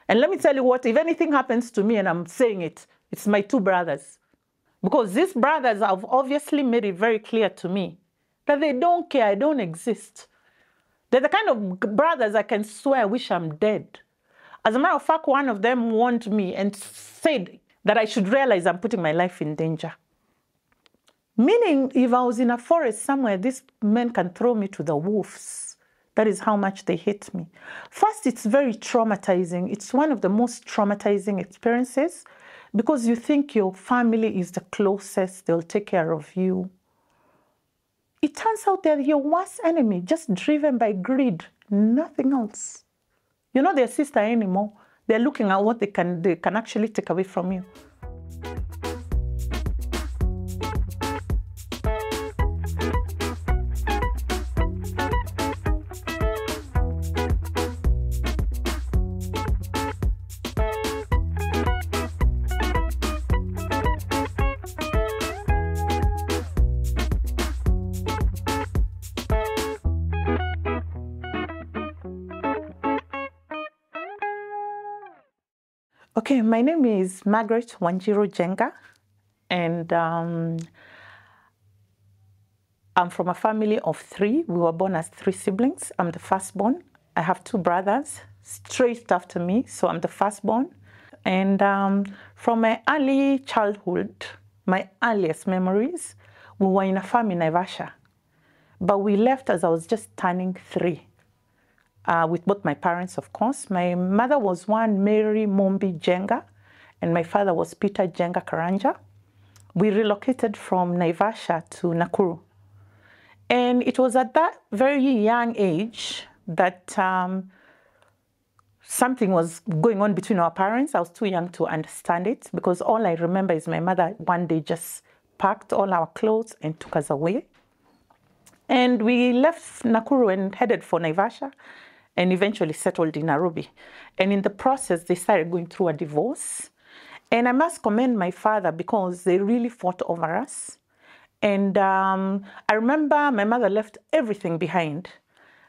And let me tell you what, if anything happens to me and I'm saying it, it's my 2 brothers. Because these brothers have obviously made it very clear to me that they don't care, I don't exist. They're the kind of brothers I can swear I wish I'm dead. As a matter of fact, one of them warned me and said that I should realize I'm putting my life in danger. Meaning, if I was in a forest somewhere, these men can throw me to the wolves. That is how much they hate me. First, it's very traumatizing. It's one of the most traumatizing experiences because you think your family is the closest, they'll take care of you. It turns out they're your worst enemy, just driven by greed, nothing else. You're not their sister anymore. They're looking at what they can actually take away from you. Okay, my name is Margaret Njenga, and I'm from a family of 3. We were born as 3 siblings. I'm the firstborn. I have 2 brothers straight after me, so I'm the firstborn. And from my early childhood, my earliest memories, we were in a farm in Naivasha. But we left as I was just turning 3. With both my parents, of course. My mother was one Mary Njenga, and my father was Peter Njenga Karanja. We relocated from Naivasha to Nakuru. And it was at that very young age that something was going on between our parents. I was too young to understand it because all I remember is my mother one day just packed all our clothes and took us away. And we left Nakuru and headed for Naivasha, and eventually settled in Nairobi. And in the process, they started going through a divorce. And I must commend my father because they really fought over us. And I remember my mother left everything behind.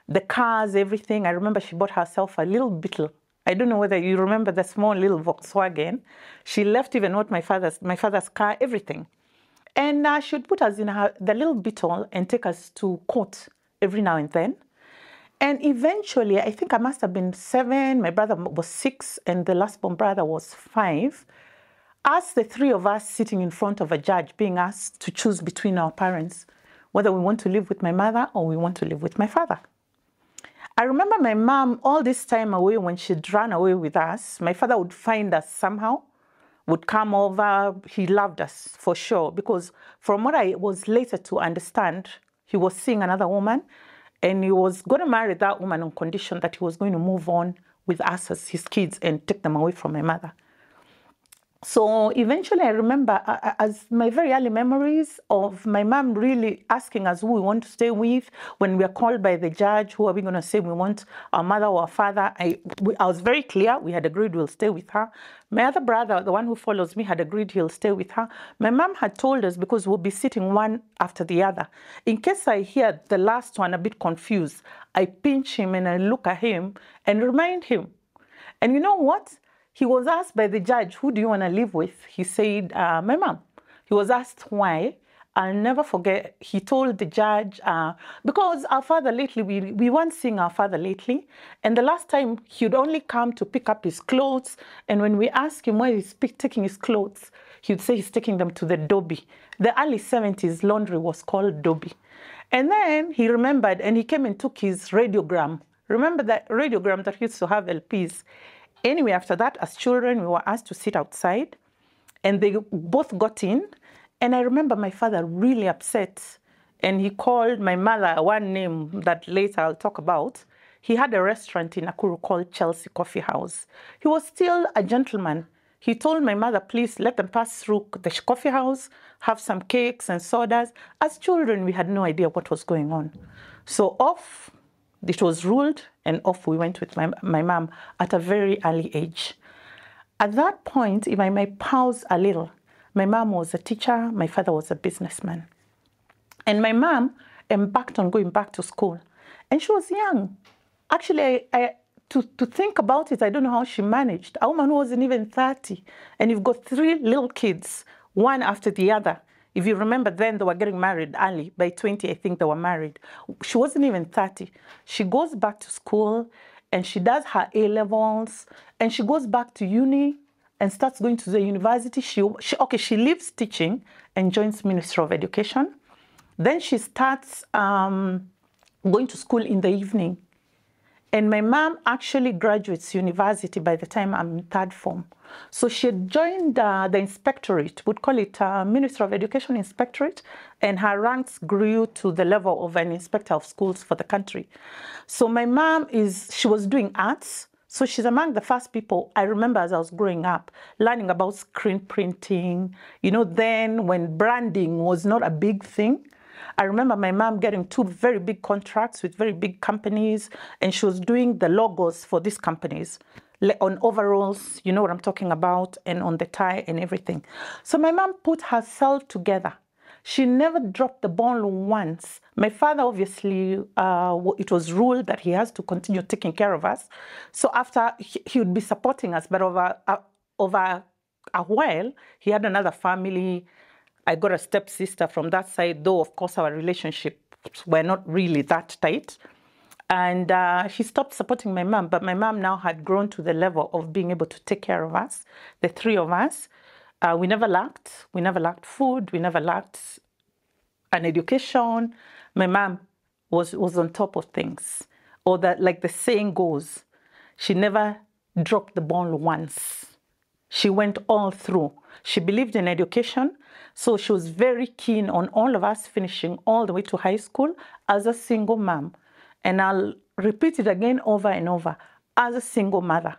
The cars, everything. I remember she bought herself a little Beetle. I don't know whether you remember the small little Volkswagen. She left even what my father's car, everything. And she would put us in the little Beetle and take us to court every now and then. And eventually, I think I must have been 7, my brother was 6, and the last born brother was 5. Us, the 3 of us sitting in front of a judge, being asked to choose between our parents, whether we want to live with my mother or we want to live with my father. I remember my mom, all this time away, when she'd run away with us, my father would find us somehow, would come over. He loved us for sure, because from what I was later to understand, he was seeing another woman, and he was going to marry that woman on condition that he was going to move on with us as his kids and take them away from my mother. So eventually I remember as my very early memories of my mom really asking us who we want to stay with. When we are called by the judge, who are we going to say we want, our mother or our father? I was very clear. We had agreed we'll stay with her. My other brother, the one who follows me, had agreed he'll stay with her. My mom had told us, because we'll be sitting one after the other, in case I hear the last one a bit confused, I pinch him and I look at him and remind him. And you know what? He was asked by the judge, who do you want to live with? He said, my mom. He was asked why. I'll never forget. He told the judge, because our father lately, we weren't seeing our father lately. And the last time he'd only come to pick up his clothes. And when we asked him where he's taking his clothes, he'd say he's taking them to the Dobby. The early 70s, laundry was called Dobby. And then he remembered and he came and took his radiogram. Remember that radiogram that used to have LPs? Anyway, after that, as children, we were asked to sit outside, and they both got in. And I remember my father really upset, and he called my mother one name that later I'll talk about. He had a restaurant in Nakuru called Chelsea Coffee House. He was still a gentleman. He told my mother, please let them pass through the coffee house, have some cakes and sodas. As children, we had no idea what was going on. So off it was ruled, and off we went with my mom at a very early age. At that point, if I may pause a little, my mom was a teacher, my father was a businessman. And my mom embarked on going back to school. And she was young. Actually, to think about it, I don't know how she managed. A woman who wasn't even 30, and you've got 3 little kids, one after the other. If you remember then, they were getting married early. By 20, I think they were married. She wasn't even 30. She goes back to school, and she does her A-levels, and she goes back to uni and starts going to the university. She leaves teaching and joins Ministry of Education. Then she starts going to school in the evening. And my mom actually graduates university by the time I'm in 3rd form. So she had joined the inspectorate, we'd call it Ministry of Education Inspectorate, and her ranks grew to the level of an inspector of schools for the country. So my mom she was doing arts. So she's among the first people I remember as I was growing up, learning about screen printing. You know, then when branding was not a big thing, I remember my mom getting 2 very big contracts with very big companies, and she was doing the logos for these companies on overalls, you know what I'm talking about, and on the tie and everything. So my mom put herself together. She never dropped the ball once. My father, obviously, it was ruled that he has to continue taking care of us. So after, he would be supporting us, but over a while, he had another family. I got a stepsister from that side, though, of course, our relationships were not really that tight. And he stopped supporting my mom, but my mom now had grown to the level of being able to take care of us, the 3 of us. We never lacked. We never lacked food. We never lacked an education. My mom was on top of things. Or that, like the saying goes, she never dropped the ball once. She went all through. She believed in education, so she was very keen on all of us finishing all the way to high school as a single mom. And I'll repeat it again over and over, as a single mother.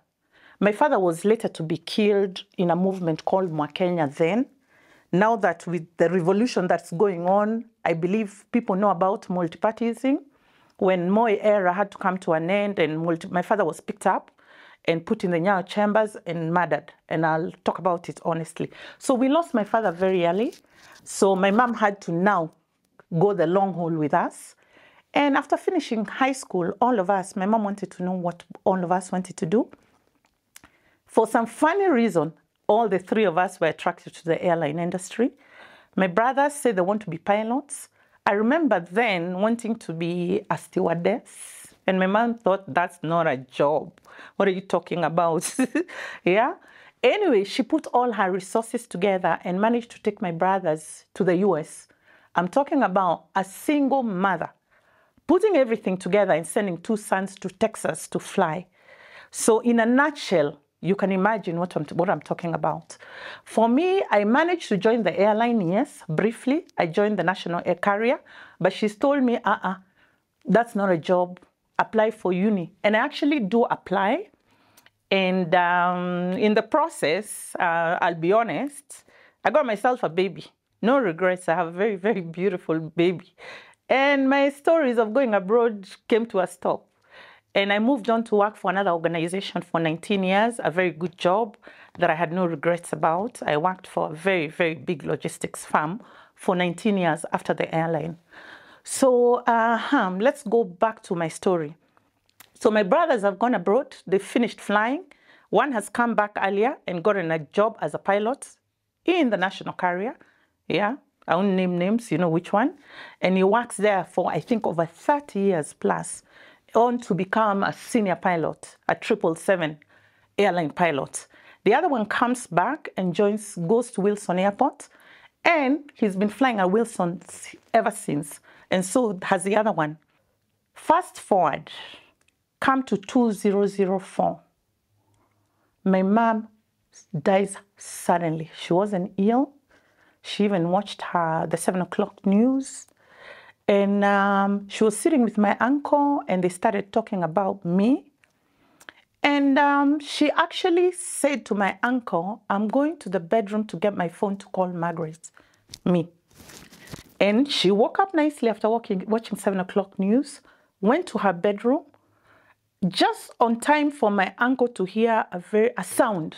My father was later to be killed in a movement called mw.njenga then. Now that with the revolution that's going on, I believe people know about multipartyism. When Moi era had to come to an end and my father was picked up and put in the Nyayo chambers and murdered. And I'll talk about it honestly. So we lost my father very early. So my mom had to now go the long haul with us. And after finishing high school, all of us, my mom wanted to know what all of us wanted to do. For some funny reason, all the 3 of us were attracted to the airline industry. My brothers said they want to be pilots. I remember then wanting to be a stewardess. And my mom thought, that's not a job. What are you talking about? Yeah. Anyway, she put all her resources together and managed to take my brothers to the US. I'm talking about a single mother putting everything together and sending 2 sons to Texas to fly. So in a nutshell, you can imagine what I'm talking about. For me, I managed to join the airline, yes, briefly. I joined the national air carrier, but she's told me, that's not a job. Apply for uni. And I actually do apply. And in the process, I'll be honest, I got myself a baby. No regrets. I have a very, very beautiful baby. And my stories of going abroad came to a stop. And I moved on to work for another organization for 19 years, a very good job that I had no regrets about. I worked for a very, very big logistics firm for 19 years after the airline. So let's go back to my story. So my brothers have gone abroad. They finished flying. One has come back earlier and gotten a job as a pilot in the national carrier. Yeah, I won't name names, you know which one. And he works there for, I think, over 30 years plus, on to become a senior pilot, a 777 airline pilot. The other one comes back and goes to Wilson Airport, and he's been flying at Wilson ever since. And so has the other one. Fast forward, come to 2004. My mom dies suddenly. She wasn't ill. She even watched the 7 o'clock news. And she was sitting with my uncle, and they started talking about me. And she actually said to my uncle, I'm going to the bedroom to get my phone to call Margaret, me. And she woke up nicely after watching 7 o'clock news, went to her bedroom, just on time for my uncle to hear a sound.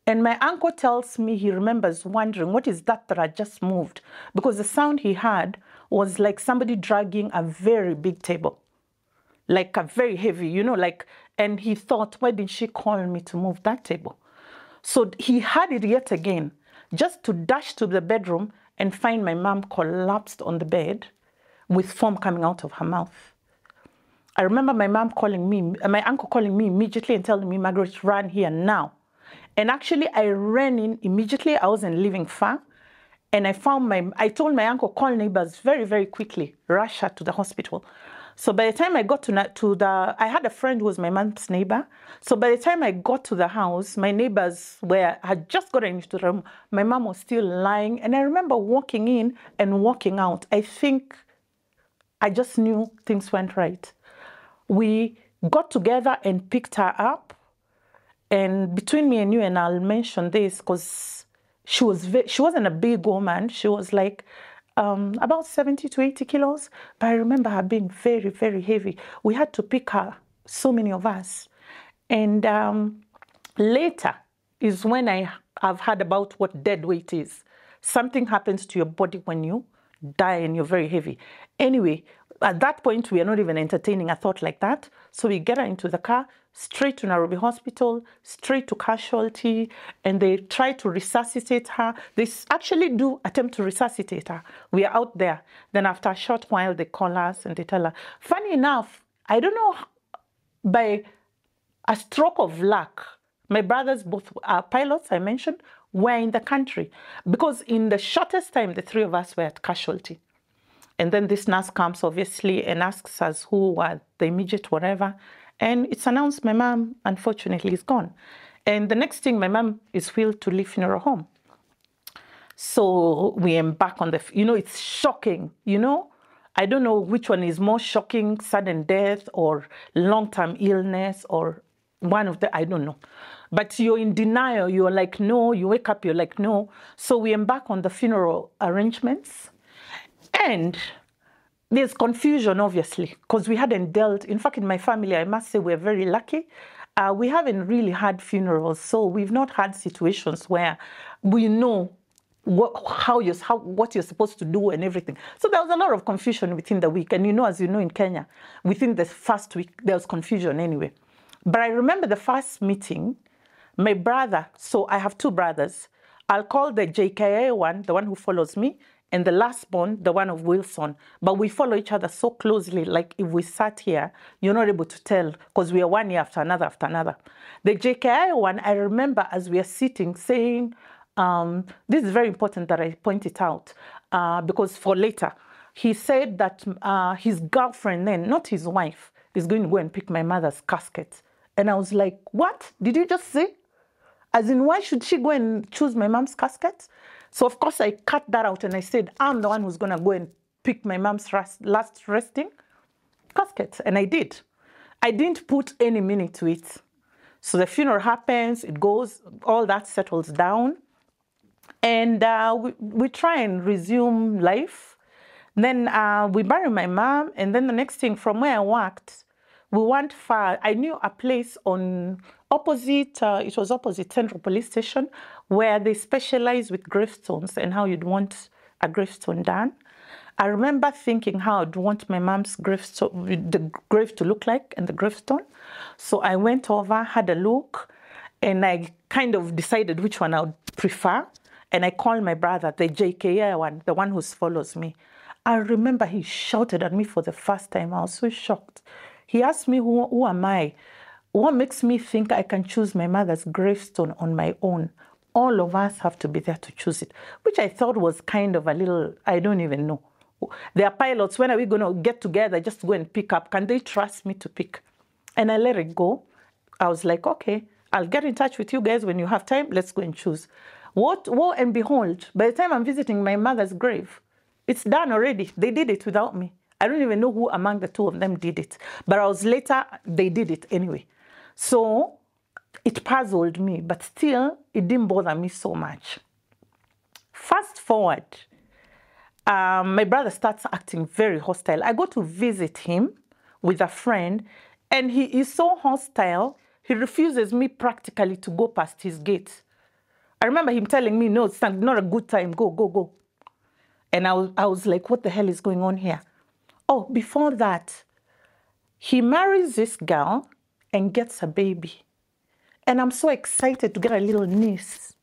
And my uncle tells me he remembers wondering, what is that I just moved? Because the sound he had was like somebody dragging a very big table, like a very heavy, you know, like And he thought, why didn't she call me to move that table? So he had it yet again, just to dash to the bedroom and find my mom collapsed on the bed with foam coming out of her mouth. I remember my mom calling me, my uncle calling me immediately and telling me, Margaret, run here now. And actually, I ran in immediately. I wasn't living far. And I told my uncle, call neighbors very, very quickly, rush her to the hospital. So by the time I got I had a friend who was my mom's neighbor. So by the time I got to the house, my neighbors had just gotten into the room. My mom was still lying. And I remember walking in and walking out. I think I just knew things went right. We got together and picked her up. And between me and you, and I'll mention this because she wasn't a big woman. She was like about 70 to 80 kilos. But I remember her being very, very heavy. We had to pick her, so many of us. And later is when I've heard about what dead weight is. Something happens to your body when you die and you're very heavy. Anyway, at that point, we are not even entertaining a thought like that. So we get her into the car, straight to Nairobi Hospital, straight to casualty, and they try to resuscitate her. They actually do attempt to resuscitate her. We are out there. Then after a short while, they call us and they tell her. Funny enough, I don't know, by a stroke of luck, my brothers, both are pilots, I mentioned, were in the country. Because in the shortest time, the three of us were at casualty. And then this nurse comes, obviously, and asks us who were the immediate whatever. And it's announced my mom, unfortunately, is gone. And the next thing, my mom is wheeled to Lee Funeral Home. So we embark on it's shocking, I don't know which one is more shocking, sudden death or long-term illness or one of the, I don't know. But you're in denial. You're like, no. You wake up, you're like, no. So we embark on the funeral arrangements. And there's confusion, obviously, because we hadn't dealt. In fact, in my family, I must say we're very lucky. We haven't really had funerals. So we've not had situations where we know what you're supposed to do and everything. So there was a lot of confusion within the week. And as you know, in Kenya, within the first week, there was confusion anyway. But I remember the first meeting, my brother, so I have two brothers. I'll call the JKA one, the one who follows me, and the last born, the one of Wilson. But we follow each other so closely, like if we sat here, you're not able to tell because we are one year after another after another. The JKI one, I remember as we are sitting saying, this is very important that I point it out because for later, he said that his girlfriend then, not his wife, is going to go and pick my mother's casket. And I was like, what? Did you just say? As in, why should she go and choose my mom's casket? So, of course, I cut that out and I said, I'm the one who's going to go and pick my mom's last resting casket. And I did. I didn't put any meaning to it. So the funeral happens, it goes, all that settles down. And we try and resume life. Then we bury my mom. And then the next thing, from where I worked, we weren't far. I knew a place on it was opposite Central Police Station, where they specialize with gravestones and how you'd want a gravestone done. I remember thinking how I'd want my mom's gravestone, the grave to look like and the gravestone. So I went over, had a look, and I kind of decided which one I would prefer. And I called my brother, the JKA one, the one who follows me. I remember he shouted at me for the first time. I was so shocked. He asked me, who am I? What makes me think I can choose my mother's gravestone on my own? All of us have to be there to choose it, which I thought was kind of a little, I don't even know. They are pilots. When are we going to get together just to go and pick up? Can they trust me to pick? And I let it go. I was like, okay, I'll get in touch with you guys when you have time. Let's go and choose. Woe and behold, by the time I'm visiting my mother's grave, it's done already. They did it without me. I don't even know who among the two of them did it. But I was later, they did it anyway. So it puzzled me, but still, it didn't bother me so much. Fast forward, my brother starts acting very hostile. I go to visit him with a friend, and he is so hostile, he refuses me practically to go past his gate. I remember him telling me, no, it's not a good time, go, go, go. And I was like, what the hell is going on here? Oh, before that, he marries this girl, and gets a baby. And I'm so excited to get a little niece.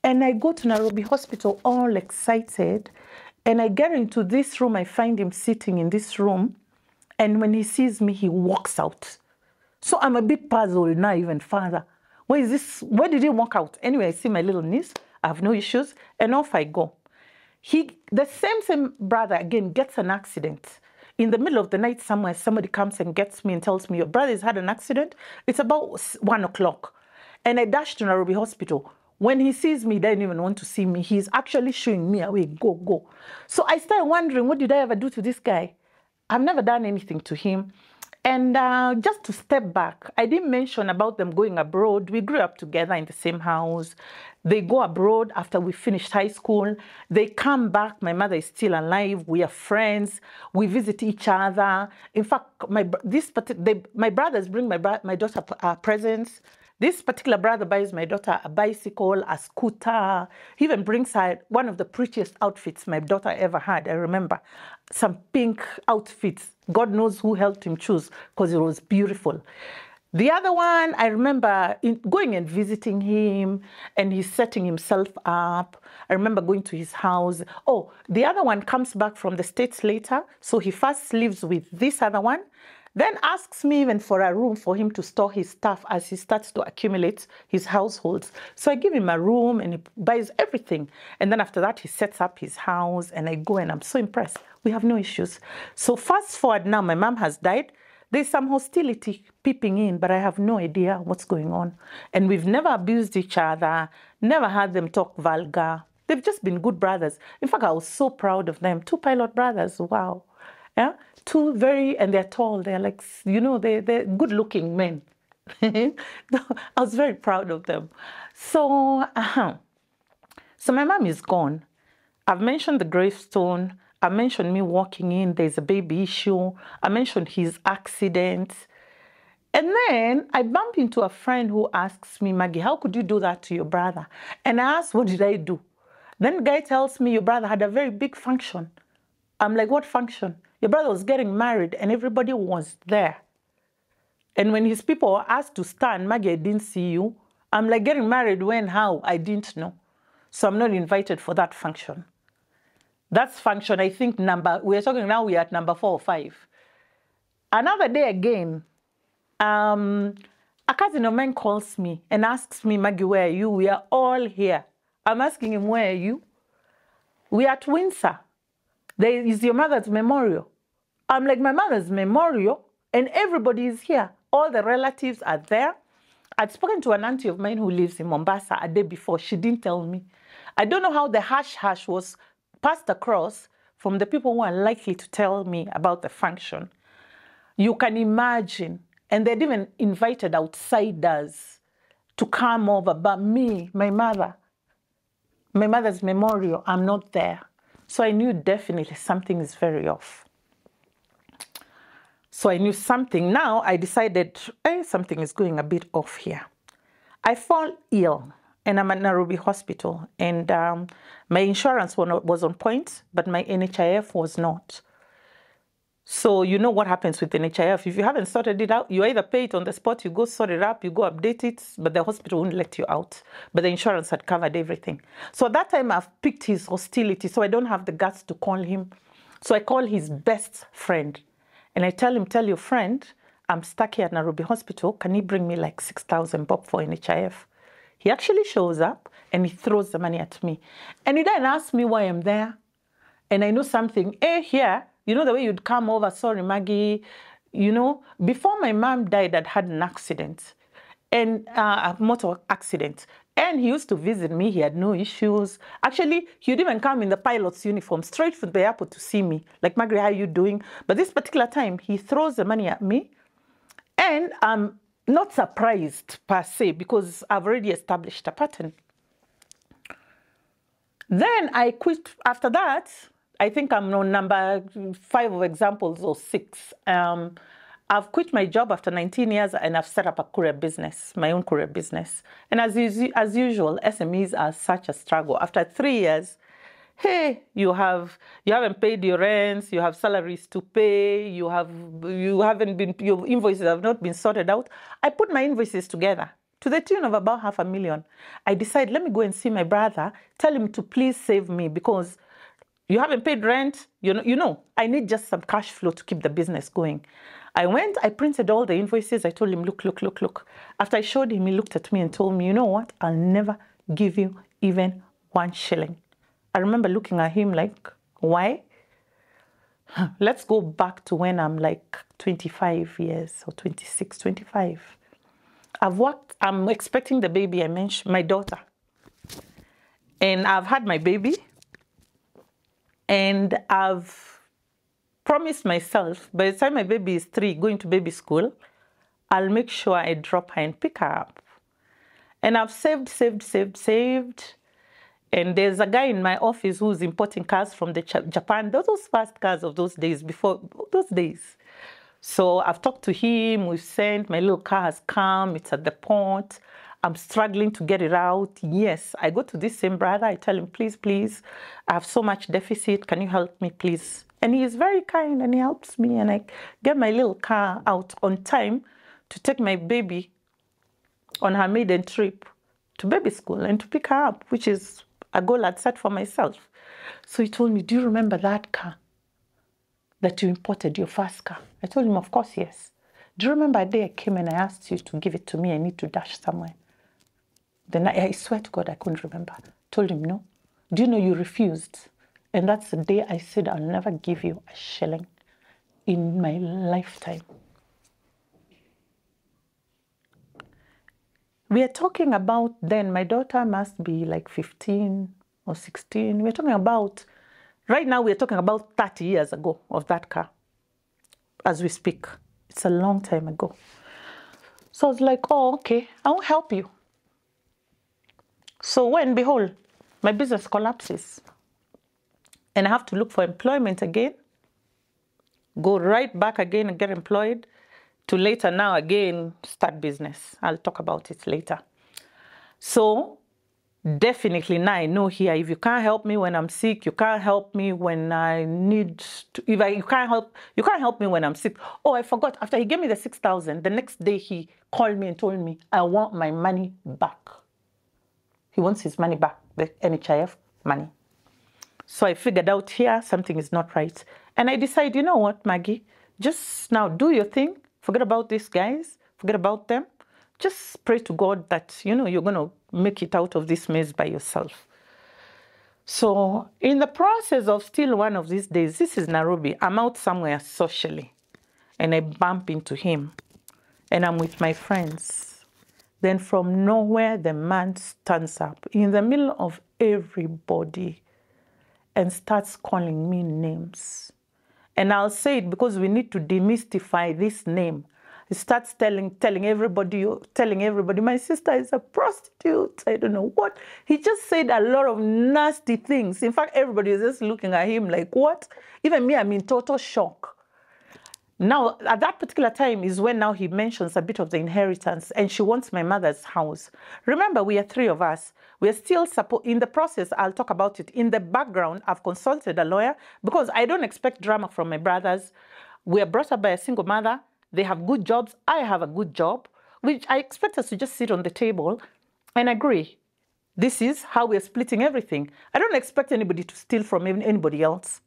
And I go to Nairobi Hospital all excited. And I get into this room. I find him sitting in this room. And when he sees me, he walks out. So I'm a bit puzzled now, even further. Where is this? Where did he walk out? Anyway, I see my little niece. I have no issues. And off I go. The same brother, again, gets an accident. In the middle of the night somewhere, somebody comes and gets me and tells me, your brother's had an accident. It's about 1 o'clock. And I dash to Nairobi Hospital. When he sees me, he doesn't even want to see me. He's actually shooing me away, go, go. So I started wondering, what did I ever do to this guy? I've never done anything to him. And just to step back, I didn't mention about them going abroad. We grew up together in the same house. They go abroad after we finished high school. They come back. My mother is still alive. We are friends. We visit each other. In fact, my brothers bring my daughter presents. This particular brother buys my daughter a bicycle, a scooter. He even brings her one of the prettiest outfits my daughter ever had. I remember some pink outfits. God knows who helped him choose because it was beautiful. The other one, I remember going and visiting him and he's setting himself up. I remember going to his house. Oh, the other one comes back from the States later. So he first lives with this other one. Then asks me even for a room for him to store his stuff as he starts to accumulate his households. So I give him a room and he buys everything. And then after that, he sets up his house and I go and I'm so impressed. We have no issues. So fast forward now, my mom has died. There's some hostility peeping in, but I have no idea what's going on. And we've never abused each other, never had them talk vulgar. They've just been good brothers. In fact, I was so proud of them. 2 pilot brothers, wow. Yeah, 2 and they're tall. They're like, you know, they're good-looking men. I was very proud of them. So my mom is gone. I've mentioned the gravestone. I mentioned me walking in. There's a baby issue. I mentioned his accident. And then I bump into a friend who asks me, Maggie, how could you do that to your brother? And I asked, what did I do? Then the guy tells me, your brother had a very big function. I'm like, what function? Your brother was getting married and everybody was there. And when his people were asked to stand, Maggie, I didn't see you. I'm like, getting married when, how? I didn't know. So I'm not invited for that function. That's function, I think, we're talking now, we're at number 4 or 5. Another day again, a cousin of mine calls me and asks me, Maggie, where are you? We are all here. I'm asking him, where are you? We are at Windsor. There is your mother's memorial. I'm like, my mother's memorial, and everybody is here. All the relatives are there. I'd spoken to an auntie of mine who lives in Mombasa a day before. She didn't tell me. I don't know how the hush-hush was passed across from the people who are likely to tell me about the function. You can imagine. And they'd even invited outsiders to come over. But me, my mother's memorial, I'm not there. So I knew definitely something is very off. So I knew something. Now I decided, something is going a bit off here. I fall ill and I'm at Nairobi Hospital. And my insurance was on point, but my NHIF was not. So you know what happens with NHIF. If you haven't sorted it out, you either pay it on the spot, you go sort it up, you go update it, but the hospital won't let you out. But the insurance had covered everything. So at that time, I've picked his hostility, so I don't have the guts to call him. So I call his best friend. And I tell him, tell your friend, I'm stuck here at Nairobi Hospital. Can he bring me like 6,000 bob for NHIF? He actually shows up and he throws the money at me. And he then asks me why I'm there. And I know something, here, you know the way you'd come over, sorry, Maggie, you know, before my mom died, I'd had an accident, and a motor accident. And he used to visit me. He had no issues. Actually, he'd even come in the pilot's uniform straight from the airport to see me. Like, Margaret, how are you doing? But this particular time, he throws the money at me. And I'm not surprised per se, because I've already established a pattern. Then I quit after that. I think I'm on number 5 of examples or 6. I've quit my job after 19 years and I've set up a courier business, my own courier business. And as usual, SMEs are such a struggle. After 3 years, hey, you haven't paid your rents, you have salaries to pay, your invoices have not been sorted out. I put my invoices together to the tune of about $500,000. I decided, let me go and see my brother, tell him to please save me because you haven't paid rent. I need just some cash flow to keep the business going. I went, I printed all the invoices. I told him, look. After I showed him, he looked at me and told me, you know what? I'll never give you even 1 shilling. I remember looking at him like, why? Let's go back to when I'm like 25 years or 26, 25. I've worked, I'm expecting the baby, I mentioned, my daughter. And I've had my baby. And I've promised myself, by the time my baby is 3, going to baby school, I'll make sure I drop her and pick her up. And I've saved. And there's a guy in my office who's importing cars from Japan. Those fast cars of those days, before those days. So I've talked to him, we've sent, my little car has come, it's at the port. I'm struggling to get it out. Yes, I go to this same brother, I tell him, please, I have so much deficit, can you help me, please? And he is very kind and he helps me, and I get my little car out on time to take my baby on her maiden trip to baby school and to pick her up, which is a goal I'd set for myself. So he told me, do you remember that car that you imported, your first car? I told him, of course, yes. Do you remember a day I came and I asked you to give it to me, I need to dash somewhere? Then I swear to God, I couldn't remember. Told him, no. Do you know you refused? And that's the day I said, I'll never give you a shilling in my lifetime. We are talking about then, my daughter must be like 15 or 16. We're talking about, right now we're talking about 30 years ago of that car as we speak. It's a long time ago. So I was like, oh, okay, I'll help you. So when, behold, my business collapses and I have to look for employment again, go right back again and get employed, to later now again start business. I'll talk about it later. So definitely now I know here, if you can't help me when I'm sick, you can't help me when I need to, you can't help me when I'm sick. Oh, I forgot, after he gave me the 6,000, the next day he called me and told me, I want my money back. He wants his money back, the NHIF money. So I figured out here something is not right. And I decided, you know what, Maggie, just now do your thing. Forget about these guys. Forget about them. Just pray to God that, you're going to make it out of this mess by yourself. So in the process of still one of these days, this is Nairobi. I'm out somewhere socially and I bump into him and I'm with my friends. Then from nowhere, the man stands up in the middle of everybody and starts calling me names. And I'll say it because we need to demystify this name. He starts telling everybody, my sister is a prostitute, I don't know what. He just said a lot of nasty things. In fact, everybody is just looking at him like, what? Even me, I'm in total shock. Now, at that particular time is when now he mentions a bit of the inheritance and she wants my mother's house. Remember, we are 3 of us. We are still in the process. I'll talk about it. In the background, I've consulted a lawyer because I don't expect drama from my brothers. We are brought up by a single mother. They have good jobs. I have a good job, which I expect us to just sit on the table and agree. This is how we're splitting everything. I don't expect anybody to steal from anybody else.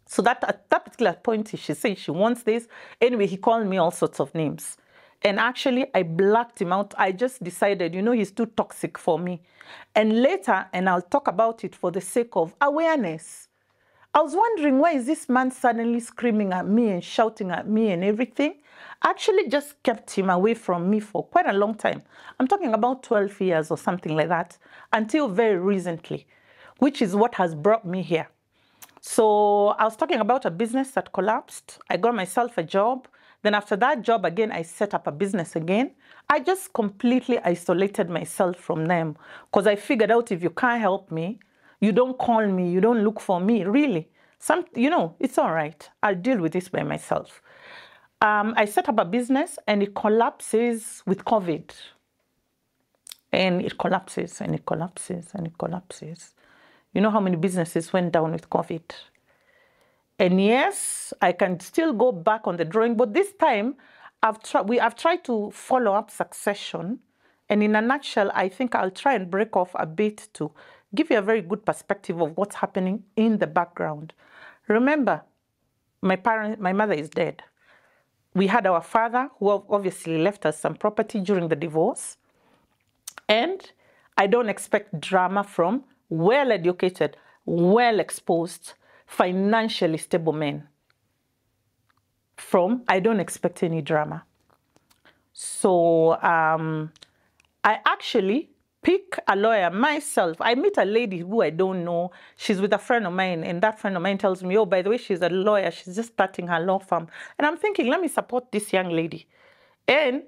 So that at that particular point, she said she wants this. Anyway, he called me all sorts of names. And actually, I blacked him out. I just decided, he's too toxic for me. And later, and I'll talk about it for the sake of awareness, I was wondering, why is this man suddenly screaming at me and shouting at me and everything? I actually just kept him away from me for quite a long time. I'm talking about 12 years or something like that, until very recently, which is what has brought me here. So I was talking about a business that collapsed. I got myself a job. Then after that job again, I set up a business again. I just completely isolated myself from them because I figured out, if you can't help me, you don't call me, you don't look for me, really. It's all right. I'll deal with this by myself. I set up a business and it collapses with COVID. And it collapses and it collapses and it collapses. You know how many businesses went down with COVID? And yes, I can still go back on the drawing board. This time, I've tried to follow up succession. And in a nutshell, I think I'll try and break off a bit to give you a very good perspective of what's happening in the background. Remember, my mother is dead. We had our father, who obviously left us some property during the divorce. And I don't expect drama from well-educated, well-exposed, financially stable men. I don't expect any drama. So I actually pick a lawyer myself. I meet a lady who I don't know. She's with a friend of mine, and that friend of mine tells me, oh, by the way, she's a lawyer. She's just starting her law firm. And I'm thinking, let me support this young lady. And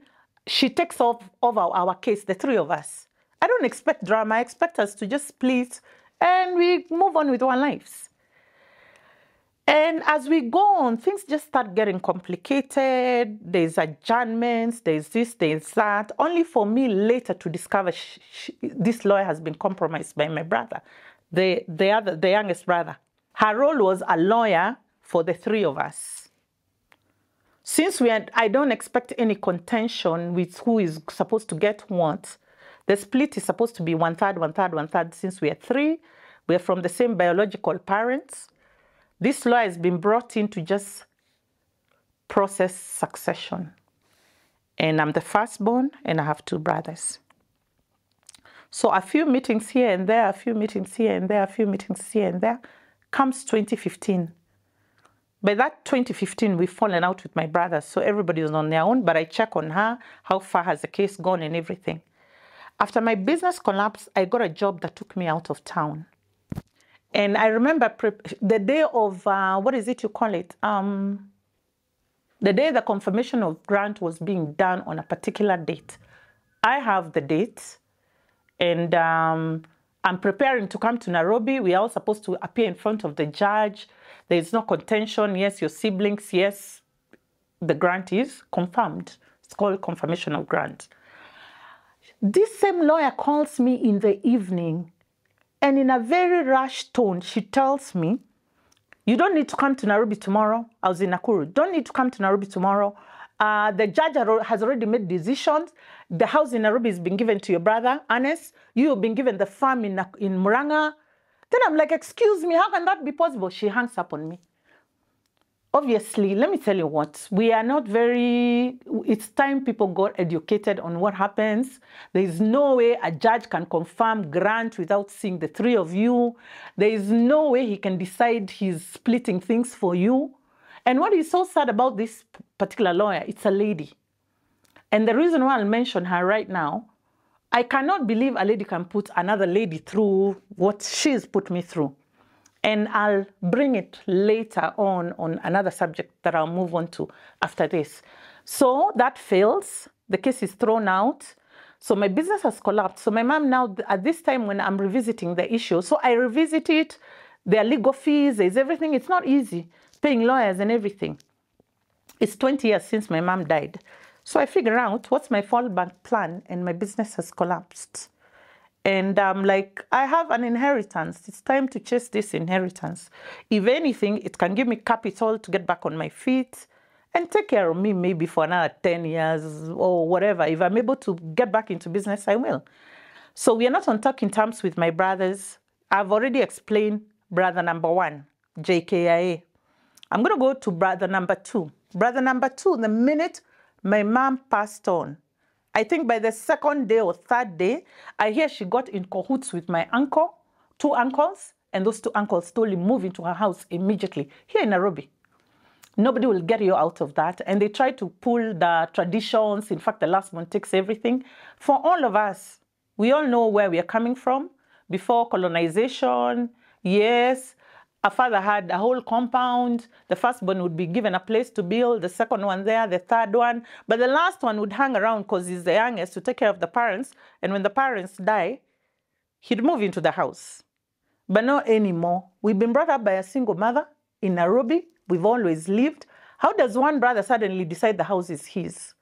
she takes over our case, the three of us. I don't expect drama. I expect us to just split and we move on with our lives. And as we go on, things just start getting complicated. There's adjournments, there's this, there's that, only for me later to discover this lawyer has been compromised by my brother, the youngest brother. Her role was a lawyer for the three of us. Since I don't expect any contention with who is supposed to get what, the split is supposed to be 1/3, 1/3, 1/3. Since we are three, we are from the same biological parents. This lawyer has been brought in to just process succession. And I'm the firstborn, and I have two brothers. So a few meetings here and there, a few meetings here and there, a few meetings here and there, comes 2015. By that 2015, we've fallen out with my brothers, so everybody is on their own, but I check on her, how far has the case gone and everything. After my business collapsed, I got a job that took me out of town. And I remember the day of, what is it you call it? The day the confirmation of grant was being done on a particular date. I have the date, and I'm preparing to come to Nairobi. We are all supposed to appear in front of the judge. There is no contention. Yes, your siblings, yes, the grant is confirmed. It's called confirmation of grant. This same lawyer calls me in the evening, and in a very rash tone, she tells me, you don't need to come to Nairobi tomorrow. I was in Nakuru. Don't need to come to Nairobi tomorrow. The judge has already made decisions. The house in Nairobi has been given to your brother, Ernest. You have been given the farm in Murang'a. Then I'm like, excuse me, how can that be possible? She hangs up on me. Obviously, let me tell you what, we are not very, it's time people got educated on what happens. There is no way a judge can confirm grant without seeing the three of you. There is no way he can decide he's splitting things for you. And what is so sad about this particular lawyer, it's a lady. And the reason why I'll mention her right now, I cannot believe a lady can put another lady through what she's put me through. And I'll bring it later on another subject that I'll move on to after this. So that fails. The case is thrown out. So my business has collapsed. So my mom now, at this time when I'm revisiting the issue, so I revisit it. There are legal fees. There's everything. It's not easy. Paying lawyers and everything. It's 20 years since my mom died. So I figure out what's my fallback plan, and my business has collapsed. And I'm like, I have an inheritance. It's time to chase this inheritance. If anything, it can give me capital to get back on my feet and take care of me maybe for another 10 years or whatever. If I'm able to get back into business, I will. So we are not on talking terms with my brothers. I've already explained brother number 1, JKIA. I'm going to go to brother number 2. Brother number 2, the minute my mom passed on, I think by the second day or third day, I hear she got in cahoots with my uncle, 2 uncles, and those 2 uncles told him move into her house immediately here in Nairobi. Nobody will get you out of that. And they try to pull the traditions. In fact, the last one takes everything. For all of us, we all know where we are coming from. Before colonization, yes, a father had a whole compound. The firstborn would be given a place to build, the second one there, the third one. But the last one would hang around because he's the youngest to take care of the parents. And when the parents die, he'd move into the house. But not anymore. We've been brought up by a single mother in Nairobi. We've always lived. How does one brother suddenly decide the house is his?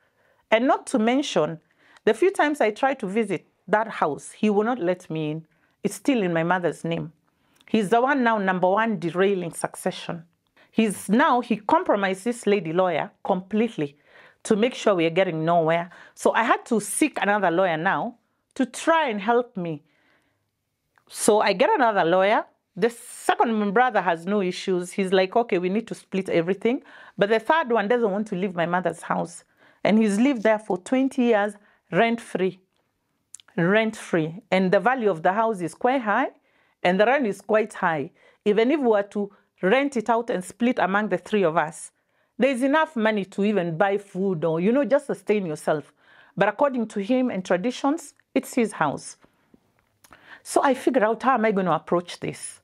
And not to mention, the few times I try to visit that house, he will not let me in. It's still in my mother's name. He's the one now, number one, derailing succession. He compromised this lady lawyer completely to make sure we are getting nowhere. So I had to seek another lawyer now to try and help me. So I get another lawyer. The second brother has no issues. He's like, okay, we need to split everything. But the third one doesn't want to leave my mother's house. And he's lived there for 20 years, rent-free. Rent-free. And the value of the house is quite high, and the rent is quite high. Even if we were to rent it out and split among the three of us, there's enough money to even buy food or, just sustain yourself. But according to him and traditions, it's his house. So I figured out, how am I going to approach this?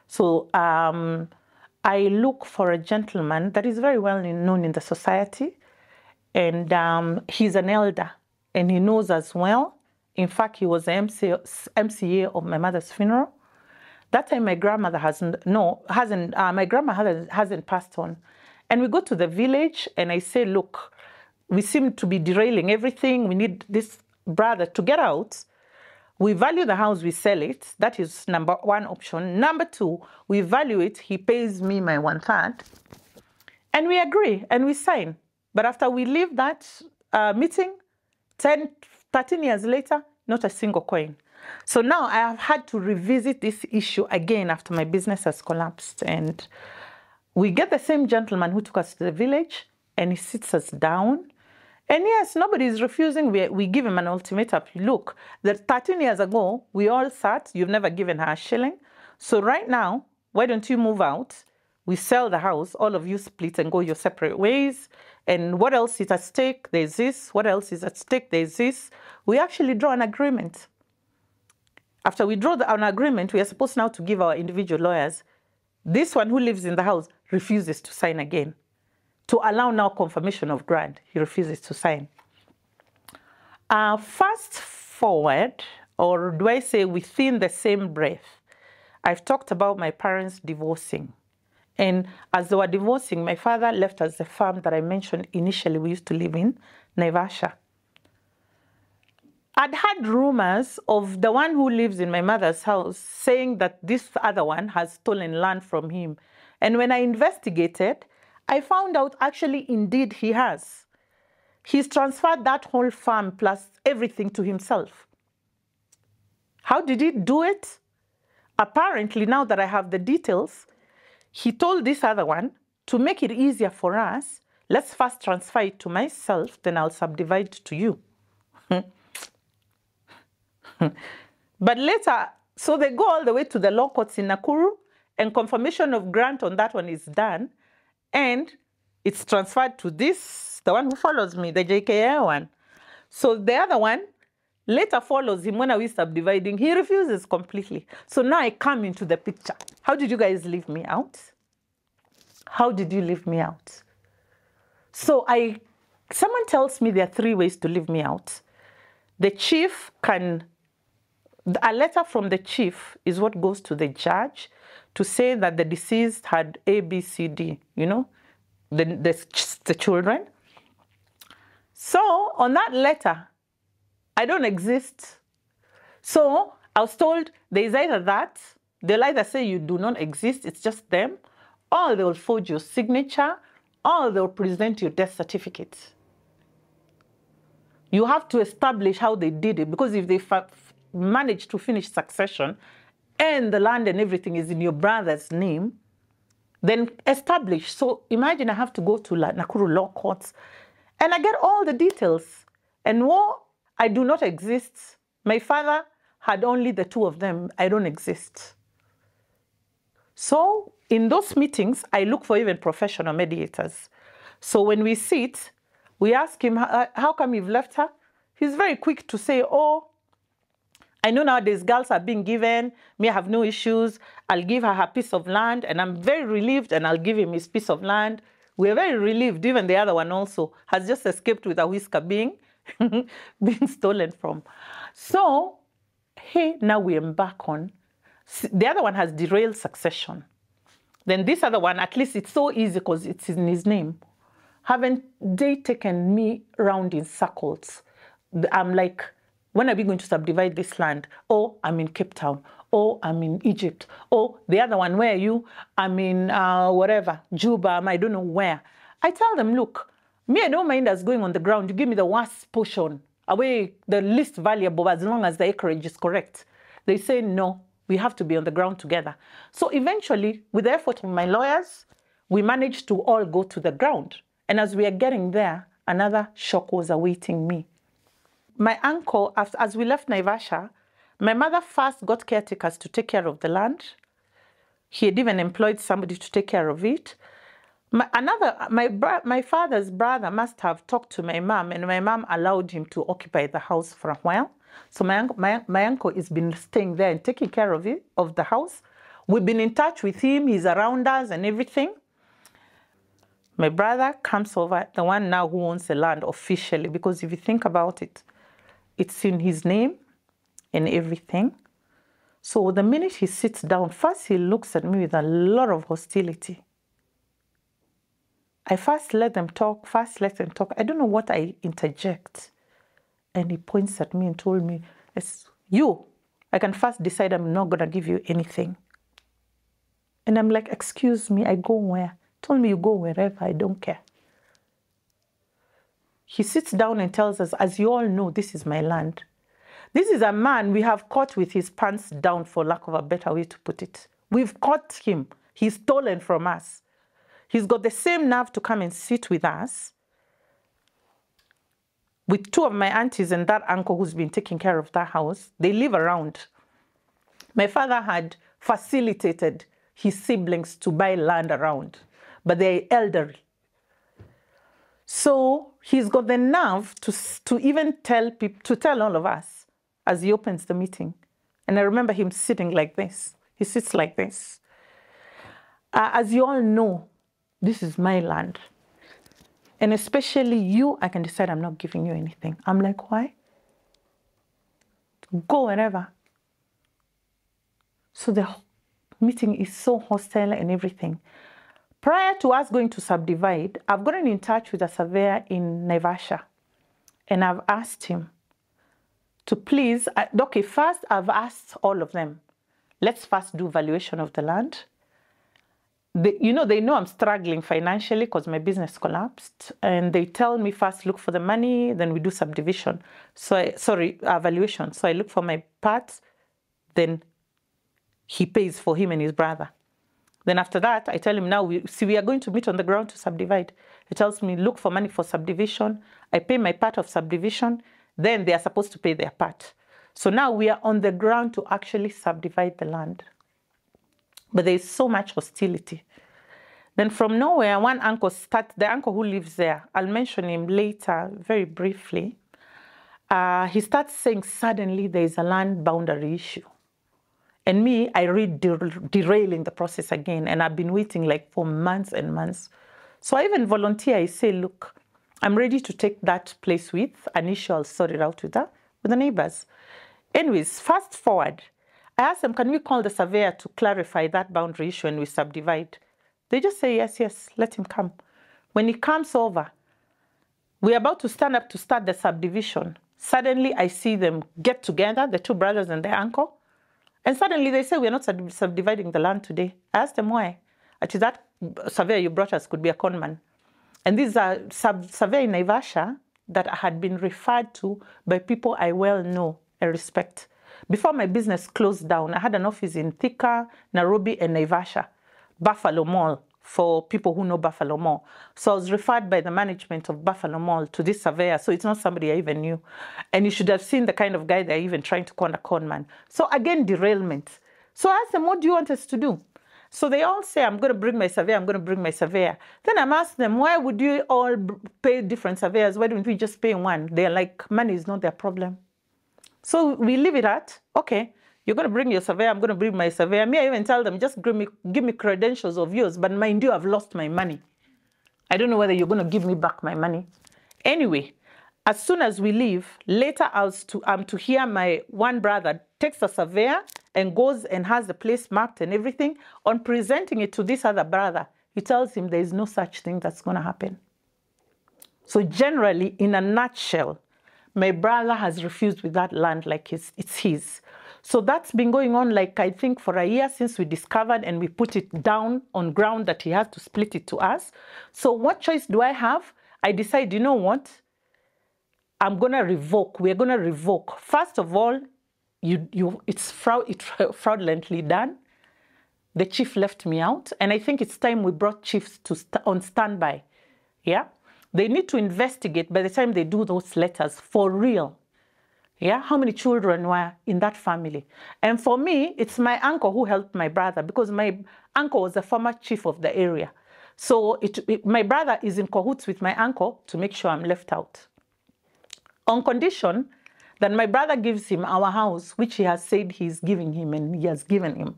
So I look for a gentleman that is very well known in the society. And he's an elder, and he knows us well. In fact, he was the MCA of my mother's funeral. That time, my grandmother hasn't passed on. And we go to the village, and I say, look, we seem to be derailing everything. We need this brother to get out. We value the house, we sell it. That is number one option. Number two, we value it. He pays me my 1/3. And we agree, and we sign. But after we leave that meeting, 10, 13 years later, not a single coin. So now I have had to revisit this issue again after my business has collapsed. And we get the same gentleman who took us to the village, and he sits us down. And yes, nobody is refusing. We give him an ultimatum. Look, that 13 years ago, we all sat. You've never given her a shilling. So right now, why don't you move out? We sell the house. All of you split and go your separate ways. And what else is at stake? There's this. What else is at stake? There's this. We actually draw an agreement. After we draw an agreement, we are supposed now to give our individual lawyers. This one who lives in the house refuses to sign again. To allow now confirmation of grant, he refuses to sign. Fast forward, or do I say within the same breath, I've talked about my parents divorcing. And as they were divorcing, my father left us the farm that I mentioned initially we used to live in, Naivasha. I'd had rumors of the one who lives in my mother's house saying that this other one has stolen land from him. And when I investigated, I found out actually indeed he has. He's transferred that whole farm plus everything to himself. How did he do it? Apparently, now that I have the details, he told this other one, to make it easier for us, let's first transfer it to myself, then I'll subdivide to you. But later, so they go all the way to the law courts in Nakuru, and confirmation of grant on that one is done, and it's transferred to this, the one who follows me, the JKA one. So the other one later follows him when I was subdividing. He refuses completely. So now I come into the picture. How did you guys leave me out? How did you leave me out? So someone tells me there are 3 ways to leave me out. The chief a letter from the chief is what goes to the judge to say that the deceased had A, B, C, D, the children. So on that letter, I don't exist. So I was told there is either that, they'll either say you do not exist, it's just them, or they will forge your signature, or they'll present your death certificate. You have to establish how they did it, because if they manage to finish succession and the land and everything is in your brother's name, then establish. So imagine I have to go to Nakuru law courts and I get all the details. And I do not exist. My father had only the 2 of them. I don't exist. So in those meetings, I look for even professional mediators. So when we sit, we ask him, how come you've left her? He's very quick to say, oh, I know nowadays girls are being given, me I have no issues, I'll give her her piece of land, and I'm very relieved, and I'll give him his piece of land. We're very relieved, even the other one also has just escaped with a whisker being stolen from. So, now we embark on, the other one has derailed succession. Then this other one, at least it's so easy because it's in his name. Haven't they taken me around in circles? I'm like, when are we going to subdivide this land? Oh, I'm in Cape Town. Oh, I'm in Egypt. Oh, the other one, where are you? I'm in whatever, Juba, I don't know where. I tell them, look, me, I don't mind us going on the ground. You give me the worst portion, away the least valuable, as long as the acreage is correct. They say, no, we have to be on the ground together. So eventually, with the effort of my lawyers, we managed to all go to the ground. And as we are getting there, another shock was awaiting me. My uncle, as we left Naivasha, my mother first got caretakers to take care of the land. He had even employed somebody to take care of it. My father's brother must have talked to my mom, and my mom allowed him to occupy the house for a while. So my uncle has been staying there and taking care of it, of the house. We've been in touch with him. He's around us and everything. My brother comes over, the one now who owns the land officially, because if you think about it, it's in his name and everything. So the minute he sits down, first he looks at me with a lot of hostility. I first let them talk. I don't know what I interject. And he points at me and told me, it's you. I can first decide I'm not going to give you anything. And I'm like, excuse me, I go where? Told me you go wherever, I don't care. He sits down and tells us, as you all know, this is my land. This is a man we have caught with his pants down, for lack of a better way to put it. We've caught him. He's stolen from us. He's got the same nerve to come and sit with us, with two of my aunties and that uncle who's been taking care of that house. They live around. My father had facilitated his siblings to buy land around, but they're elderly. So he's got the nerve to even tell people, to tell all of us as he opens the meeting. And I remember him sitting like this. He sits like this. As you all know, this is my land. And especially you, I can decide I'm not giving you anything. I'm like, why? Go wherever. So the meeting is so hostile and everything. Prior to us going to subdivide, I've gotten in touch with a surveyor in Naivasha. And I've asked him to please, okay, first I've asked all of them, let's first do valuation of the land. They know I'm struggling financially because my business collapsed. And they tell me first look for the money, then we do subdivision. Valuation. So I look for my part, then he pays for him and his brother. Then after that, I tell him now, we are going to meet on the ground to subdivide. He tells me, look for money for subdivision. I pay my part of subdivision. Then they are supposed to pay their part. So now we are on the ground to actually subdivide the land. But there is so much hostility. Then from nowhere, one uncle the uncle who lives there, I'll mention him later very briefly. He starts saying suddenly there is a land boundary issue. And me, I read derailing the process again. And I've been waiting like for months and months. So I even volunteer. I say, look, I'm ready to take that place with an issue. I'll sort it out with the neighbors. Anyways, fast forward. I asked them, can we call the surveyor to clarify that boundary issue and we subdivide? They just say, yes, let him come. When he comes over, we're about to stand up to start the subdivision. Suddenly, I see them get together, the two brothers and their uncle. And suddenly they say, we're not subdividing the land today. I asked them why. Actually, that surveyor you brought us could be a conman. And these are surveyor in Naivasha that had been referred to by people I well know and respect. Before my business closed down, I had an office in Thika, Nairobi, and Naivasha, Buffalo Mall, for people who know Buffalo Mall. So I was referred by the management of Buffalo Mall to this surveyor, so it's not somebody I even knew. And you should have seen the kind of guy they're even trying to con a con man. So again, derailment. So I asked them, what do you want us to do? So they all say, I'm going to bring my surveyor, Then I'm asking them, why would you all pay different surveyors? Why don't we just pay one? They're like, money is not their problem. So we leave it at, okay, you're going to bring your surveyor, I'm going to bring my surveyor. Me, I even tell them, just give me credentials of yours, but mind you, I've lost my money. I don't know whether you're going to give me back my money. Anyway, as soon as we leave, later I was to hear my one brother takes a surveyor and goes and has the place marked and everything. On presenting it to this other brother, he tells him there is no such thing that's going to happen. So generally, in a nutshell, my brother has refused with that land like it's his. So that's been going on, like, I think for a year since we discovered, and we put it down on ground that he has to split it to us. So what choice do I have? I decide, you know what? I'm going to revoke. We're going to revoke. First of all, it's fraudulently done. The chief left me out. And I think it's time we brought chiefs on standby. Yeah? They need to investigate by the time they do those letters for real. Yeah, how many children were in that family? And for me, it's my uncle who helped my brother, because my uncle was the former chief of the area. So my brother is in cahoots with my uncle to make sure I'm left out. On condition that my brother gives him our house, which he has said he's giving him, and he has given him.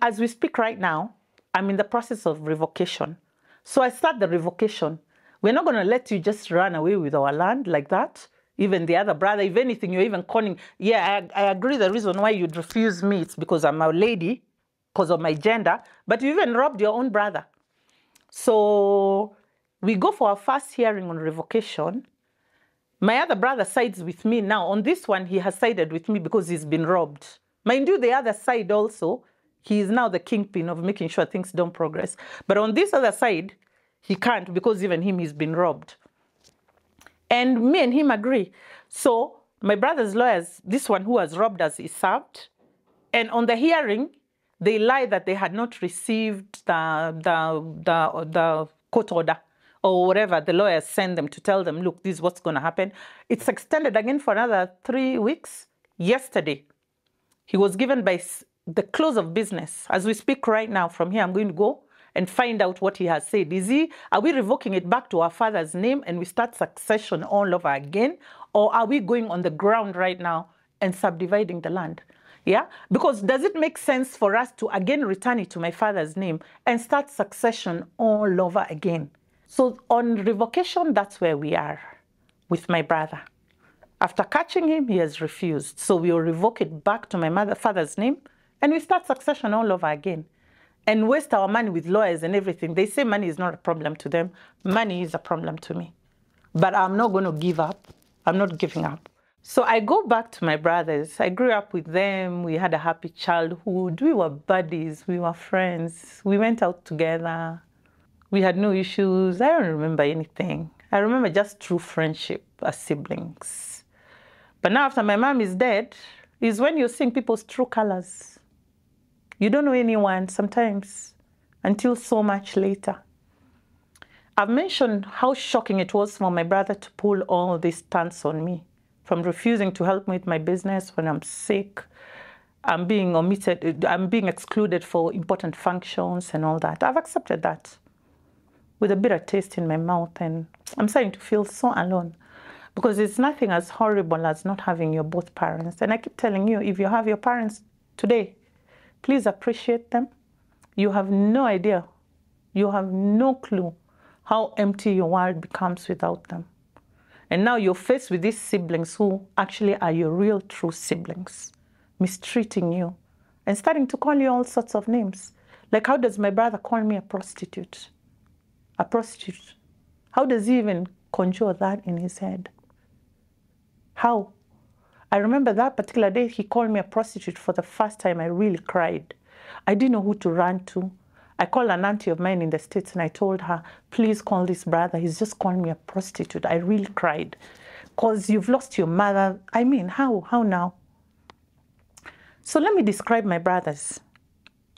As we speak right now, I'm in the process of revocation. So I start the revocation. We're not going to let you just run away with our land like that. Even the other brother, if anything, you're even calling, yeah, I agree the reason why you'd refuse me, it's because I'm a lady, because of my gender, but you even robbed your own brother. So we go for our first hearing on revocation. My other brother sides with me now. On this one, he has sided with me because he's been robbed. Mind you, the other side also, he is now the kingpin of making sure things don't progress. But on this other side, he can't, because even him, he's been robbed. And me and him agree. So my brother's lawyers, this one who has robbed us, is served. And on the hearing, they lie that they had not received the court order or whatever the lawyers send them to tell them, look, this is what's going to happen. It's extended again for another 3 weeks. Yesterday, he was given by the close of business. As we speak right now, from here, I'm going to go and find out what he has said. Are we revoking it back to our father's name and we start succession all over again? Or are we going on the ground right now and subdividing the land? Yeah? Because does it make sense for us to again return it to my father's name and start succession all over again? So on revocation, that's where we are with my brother. After catching him, he has refused. So we will revoke it back to my father's name and we start succession all over again. And waste our money with lawyers and everything. They say money is not a problem to them. Money is a problem to me. But I'm not going to give up. I'm not giving up. So I go back to my brothers. I grew up with them. We had a happy childhood. We were buddies. We were friends. We went out together. We had no issues. I don't remember anything. I remember just true friendship as siblings. But now after my mom is dead, is when you're seeing people's true colors. You don't know anyone sometimes until so much later. I've mentioned how shocking it was for my brother to pull all these stunts on me, from refusing to help me with my business when I'm sick. I'm being omitted, I'm being excluded for important functions and all that. I've accepted that with a bitter taste in my mouth, and I'm starting to feel so alone because it's nothing as horrible as not having your both parents. And I keep telling you, if you have your parents today, please appreciate them. You have no idea. You have no clue how empty your world becomes without them. And now you're faced with these siblings who actually are your real true siblings, mistreating you and starting to call you all sorts of names. Like, how does my brother call me a prostitute? A prostitute. How does he even conjure that in his head? How? I remember that particular day he called me a prostitute for the first time. I really cried. I didn't know who to run to. I called an auntie of mine in the States and I told her, please call this brother. He's just called me a prostitute. I really cried. Because you've lost your mother. I mean, how now? So let me describe my brothers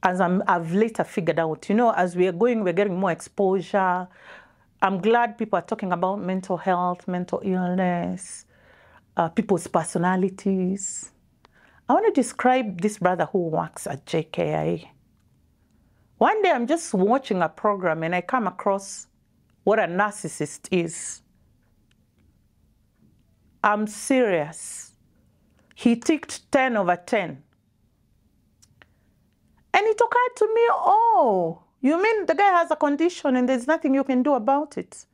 as I've later figured out. You know, as we are going, we're getting more exposure. I'm glad people are talking about mental health, mental illness, people's personalities. I want to describe this brother who works at JKIA. One day I'm just watching a program and I come across what a narcissist is. I'm serious. He ticked 10 over 10. And it occurred to me, oh, you mean the guy has a condition and there's nothing you can do about it?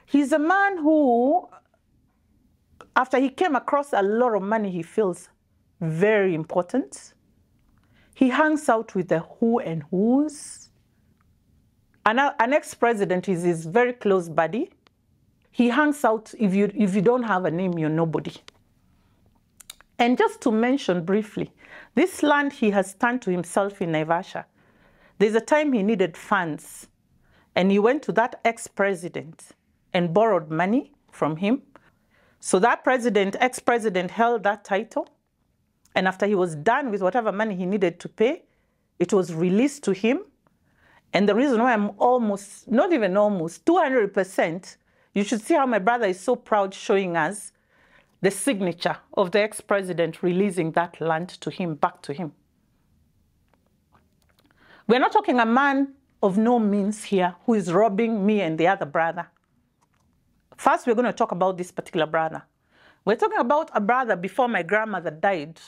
He's a man who, after he came across a lot of money, he feels very important. He hangs out with the who and whos. An ex-president is his very close buddy. He hangs out, if you don't have a name, you're nobody. And just to mention briefly, this land he has turned to himself in Naivasha. There's a time he needed funds, and he went to that ex-president and borrowed money from him. So that ex-president held that title, and after he was done with whatever money he needed to pay, it was released to him. And the reason why I'm almost, not even almost, 200%, you should see how my brother is so proud showing us the signature of the ex-president releasing that land to him, back to him. We're not talking a man of no means here who is robbing me and the other brother. First, we're going to talk about this particular brother. We're talking about a brother before my grandmother died.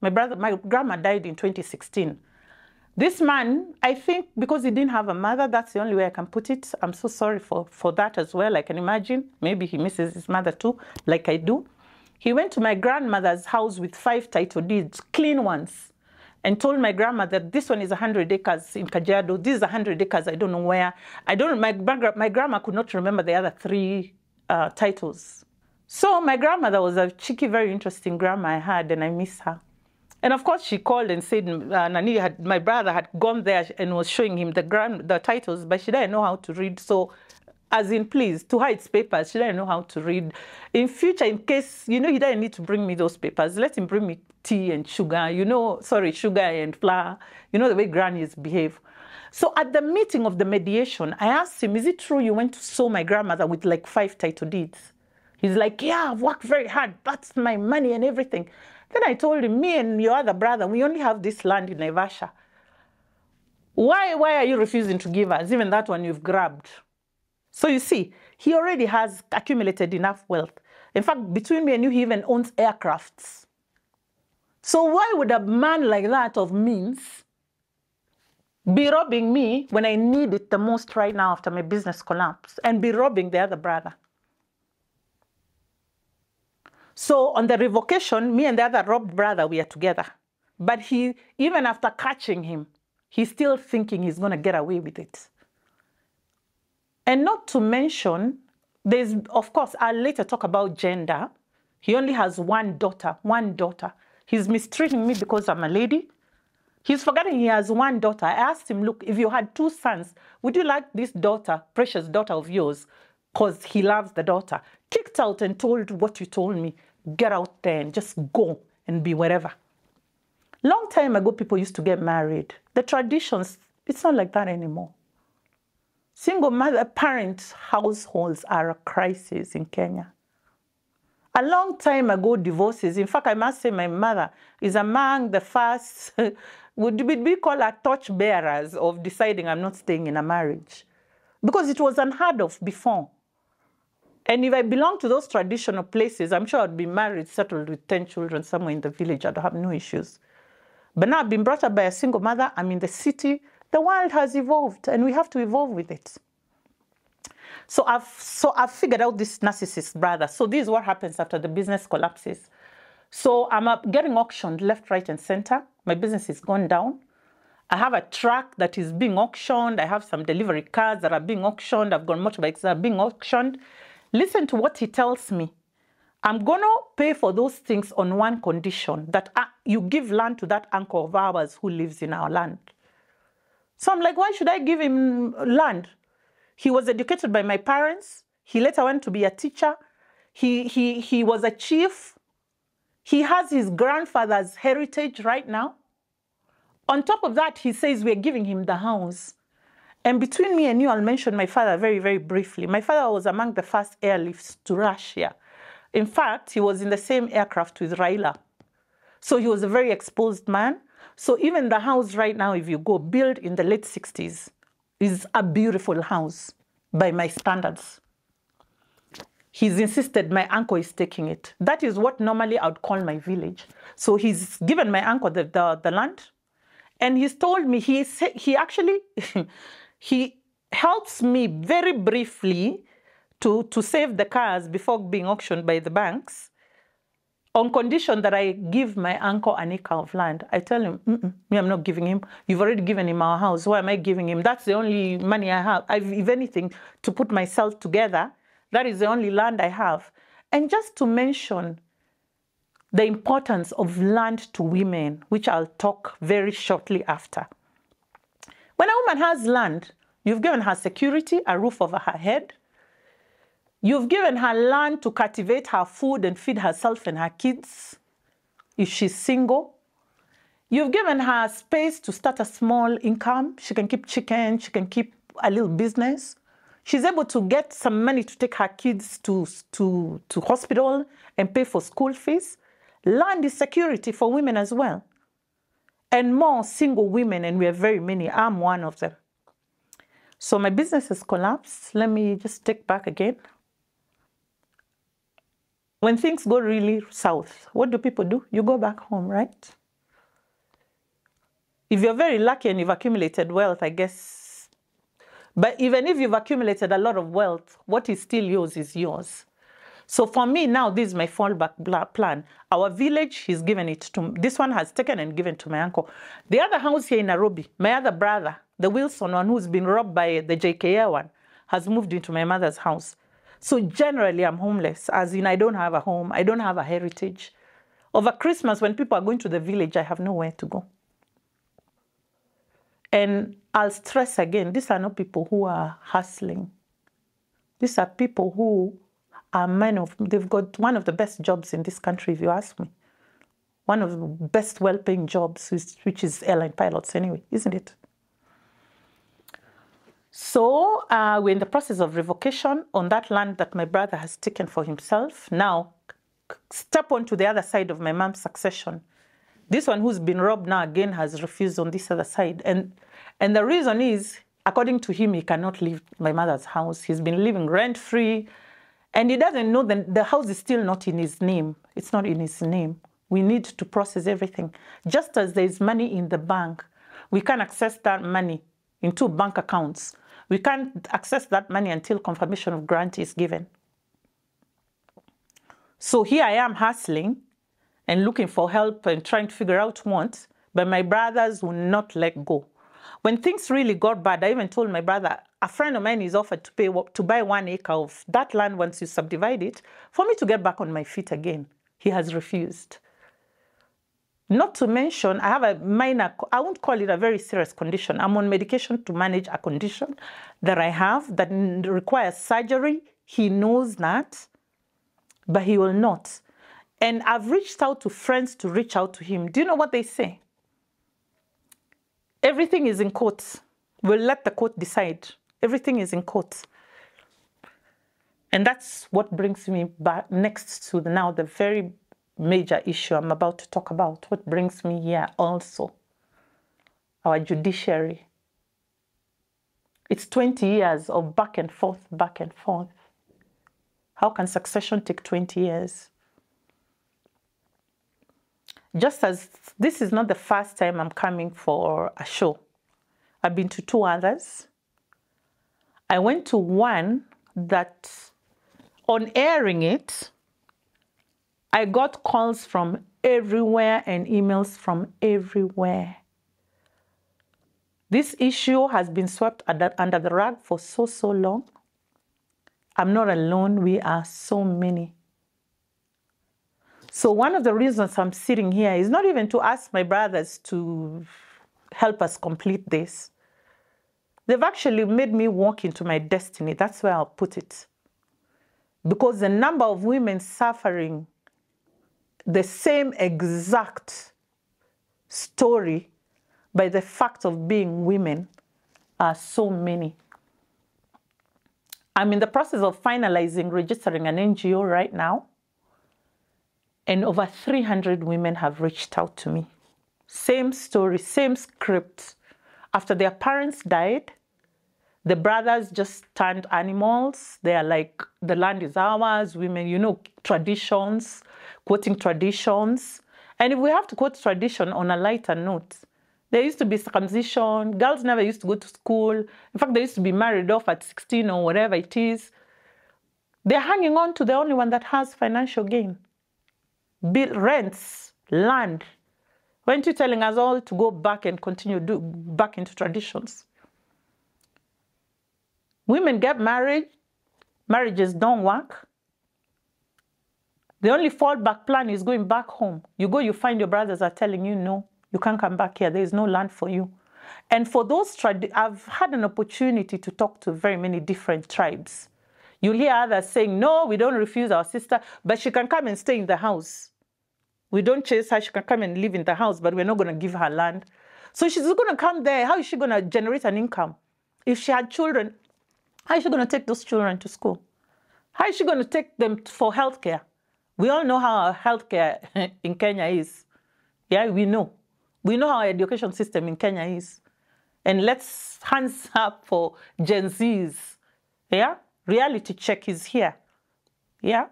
My grandma died in 2016. This man, I think because he didn't have a mother, that's the only way I can put it. I'm so sorry for that as well. I can imagine. Maybe he misses his mother too, like I do. He went to my grandmother's house with 5 title deeds, clean ones, and told my grandmother, this one is 100 acres in Kajiado, this is 100 acres, I don't know where. My grandma could not remember the other 3 titles. So my grandmother was a cheeky, very interesting grandma I had, and I miss her. And of course, she called and said my brother had gone there and was showing him the titles, but she didn't know how to read. So, as in, please, to hide papers, she didn't know how to read. In future, in case, he didn't need to bring me those papers. Let him bring me tea and sugar, sugar and flour. The way grannies behave. So at the meeting of the mediation, I asked him, is it true you went to sue my grandmother with like 5 title deeds? He's like, yeah, I've worked very hard. That's my money and everything. Then I told him, me and your other brother, we only have this land in Naivasha. Why are you refusing to give us? Even that one you've grabbed. So you see, he already has accumulated enough wealth. In fact, between me and you, he even owns aircrafts. So why would a man like that of means be robbing me when I need it the most right now after my business collapse, and be robbing the other brother? So on the revocation, me and the other robbed brother, we are together. But he, even after catching him, he's still thinking he's going to get away with it. And not to mention, there's, of course, I'll later talk about gender. He only has one daughter. He's mistreating me because I'm a lady. He's forgetting he has one daughter. I asked him, look, if you had 2 sons, would you like this daughter, precious daughter of yours, because he loves the daughter, kicked out and told what you told me, get out there and just go and be wherever. Long time ago, people used to get married. The traditions, it's not like that anymore. Single mother parent households are a crisis in Kenya. A long time ago, divorces, in fact, I must say my mother is among the first, would we call her torch bearers of deciding I'm not staying in a marriage. Because it was unheard of before. And if I belong to those traditional places, I'm sure I'd be married, settled with 10 children somewhere in the village. I'd have no issues. But now I've been brought up by a single mother. I'm in the city. The world has evolved, and we have to evolve with it. So I've figured out this narcissist brother. So this is what happens after the business collapses. So I'm getting auctioned left, right, and center. My business is gone down. I have a truck that is being auctioned. I have some delivery cars that are being auctioned. I've got motorbikes that are being auctioned. Listen to what he tells me. I'm going to pay for those things on one condition, that you give land to that uncle of ours who lives in our land. So I'm like, why should I give him land? He was educated by my parents. He later went to be a teacher. He was a chief. He has his grandfather's heritage right now. On top of that, he says we're giving him the house. And between me and you, I'll mention my father very, very briefly. My father was among the first airlifts to Russia. In fact, he was in the same aircraft with Raila. So he was a very exposed man. So even the house right now, if you go, built in the late 60s, is a beautiful house by my standards. He's insisted my uncle is taking it. That is what normally I would call my village. So he's given my uncle the land. And he's told me, he actually, he helps me very briefly to save the cars before being auctioned by the banks, on condition that I give my uncle an acre of land. I tell him, me, I'm not giving him. You've already given him our house. Why am I giving him? That's the only money I have. If anything, to put myself together, that is the only land I have. And just to mention, the importance of land to women, which I'll talk very shortly after. When a woman has land, you've given her security, a roof over her head. You've given her land to cultivate her food and feed herself and her kids, if she's single. You've given her space to start a small income. She can keep chicken, she can keep a little business. She's able to get some money to take her kids to hospital and pay for school fees. Land is security for women as well. And more single women, and we are very many. I'm one of them. So my business has collapsed. Let me just take back again. When things go really south, what do people do? You go back home, right? If you're very lucky and you've accumulated wealth, I guess. But even if you've accumulated a lot of wealth, what is still yours is yours. So for me now, this is my fallback plan. Our village, he's given it to, this one has taken and given to my uncle. The other house here in Nairobi, my other brother, the Wilson one who's been robbed by the JKA one, has moved into my mother's house. So generally I'm homeless, as in I don't have a home, I don't have a heritage. Over Christmas, when people are going to the village, I have nowhere to go. And I'll stress again, these are not people who are hustling. These are people who are they've got one of the best jobs in this country, if you ask me. One of the best well-paying jobs, which is airline pilots anyway, isn't it? So we're in the process of revocation on that land that my brother has taken for himself. Now, step on to the other side of my mom's succession. This one who's been robbed now again has refused on this other side. And the reason is, according to him, he cannot leave my mother's house. He's been living rent-free. And he doesn't know that the house is still not in his name. It's not in his name. We need to process everything. Just as there is money in the bank, we can access that money in 2 bank accounts. We can't access that money until confirmation of grant is given. So here I am hustling and looking for help and trying to figure out what, but my brothers will not let go. When things really got bad, I even told my brother, a friend of mine is offered to buy 1 acre of that land once you subdivide it for me to get back on my feet again. He has refused. Not to mention, I have a minor, I won't call it a very serious condition. I'm on medication to manage a condition that I have that requires surgery. He knows that, but he will not. And I've reached out to friends to reach out to him. Do you know what they say? Everything is in court. We'll let the court decide. Everything is in court. And that's what brings me back next to now the very major issue I'm about to talk about. What brings me here also? Our judiciary. It's 20 years of back and forth, back and forth. How can succession take 20 years? Just as this is not the first time I'm coming for a show. I've been to 2 others. I went to one that, on airing it, I got calls from everywhere and emails from everywhere. This issue has been swept under the rug for so long. I'm not alone. We are so many. So one of the reasons I'm sitting here is not even to ask my brothers to help us complete this. They've actually made me walk into my destiny. That's where I'll put it. Because the number of women suffering the same exact story by the fact of being women are so many. I'm in the process of finalizing registering an NGO right now. And over 300 women have reached out to me. Same story, same script. After their parents died, the brothers just turned animals. They are like, the land is ours, women, you know, traditions, quoting traditions. And if we have to quote tradition on a lighter note, there used to be circumcision. Girls never used to go to school. In fact, they used to be married off at 16 or whatever it is. They're hanging on to the only one that has financial gain. Bill, rents, land. Weren't you telling us all to go back and continue back into traditions? Women get married, marriages don't work. The only fallback plan is going back home. You go, you find your brothers are telling you, no, you can't come back here. There is no land for you. And for those I've had an opportunity to talk to very many different tribes. You'll hear others saying, no, we don't refuse our sister, but she can come and stay in the house. We don't chase her. She can come and live in the house, but we're not going to give her land. So she's going to come there. How is she going to generate an income? If she had children, how is she going to take those children to school? How is she going to take them for healthcare? We all know how our healthcare in Kenya is. Yeah, we know. We know how our education system in Kenya is. And let's hands up for Gen Zs. Yeah, reality check is here. Yeah.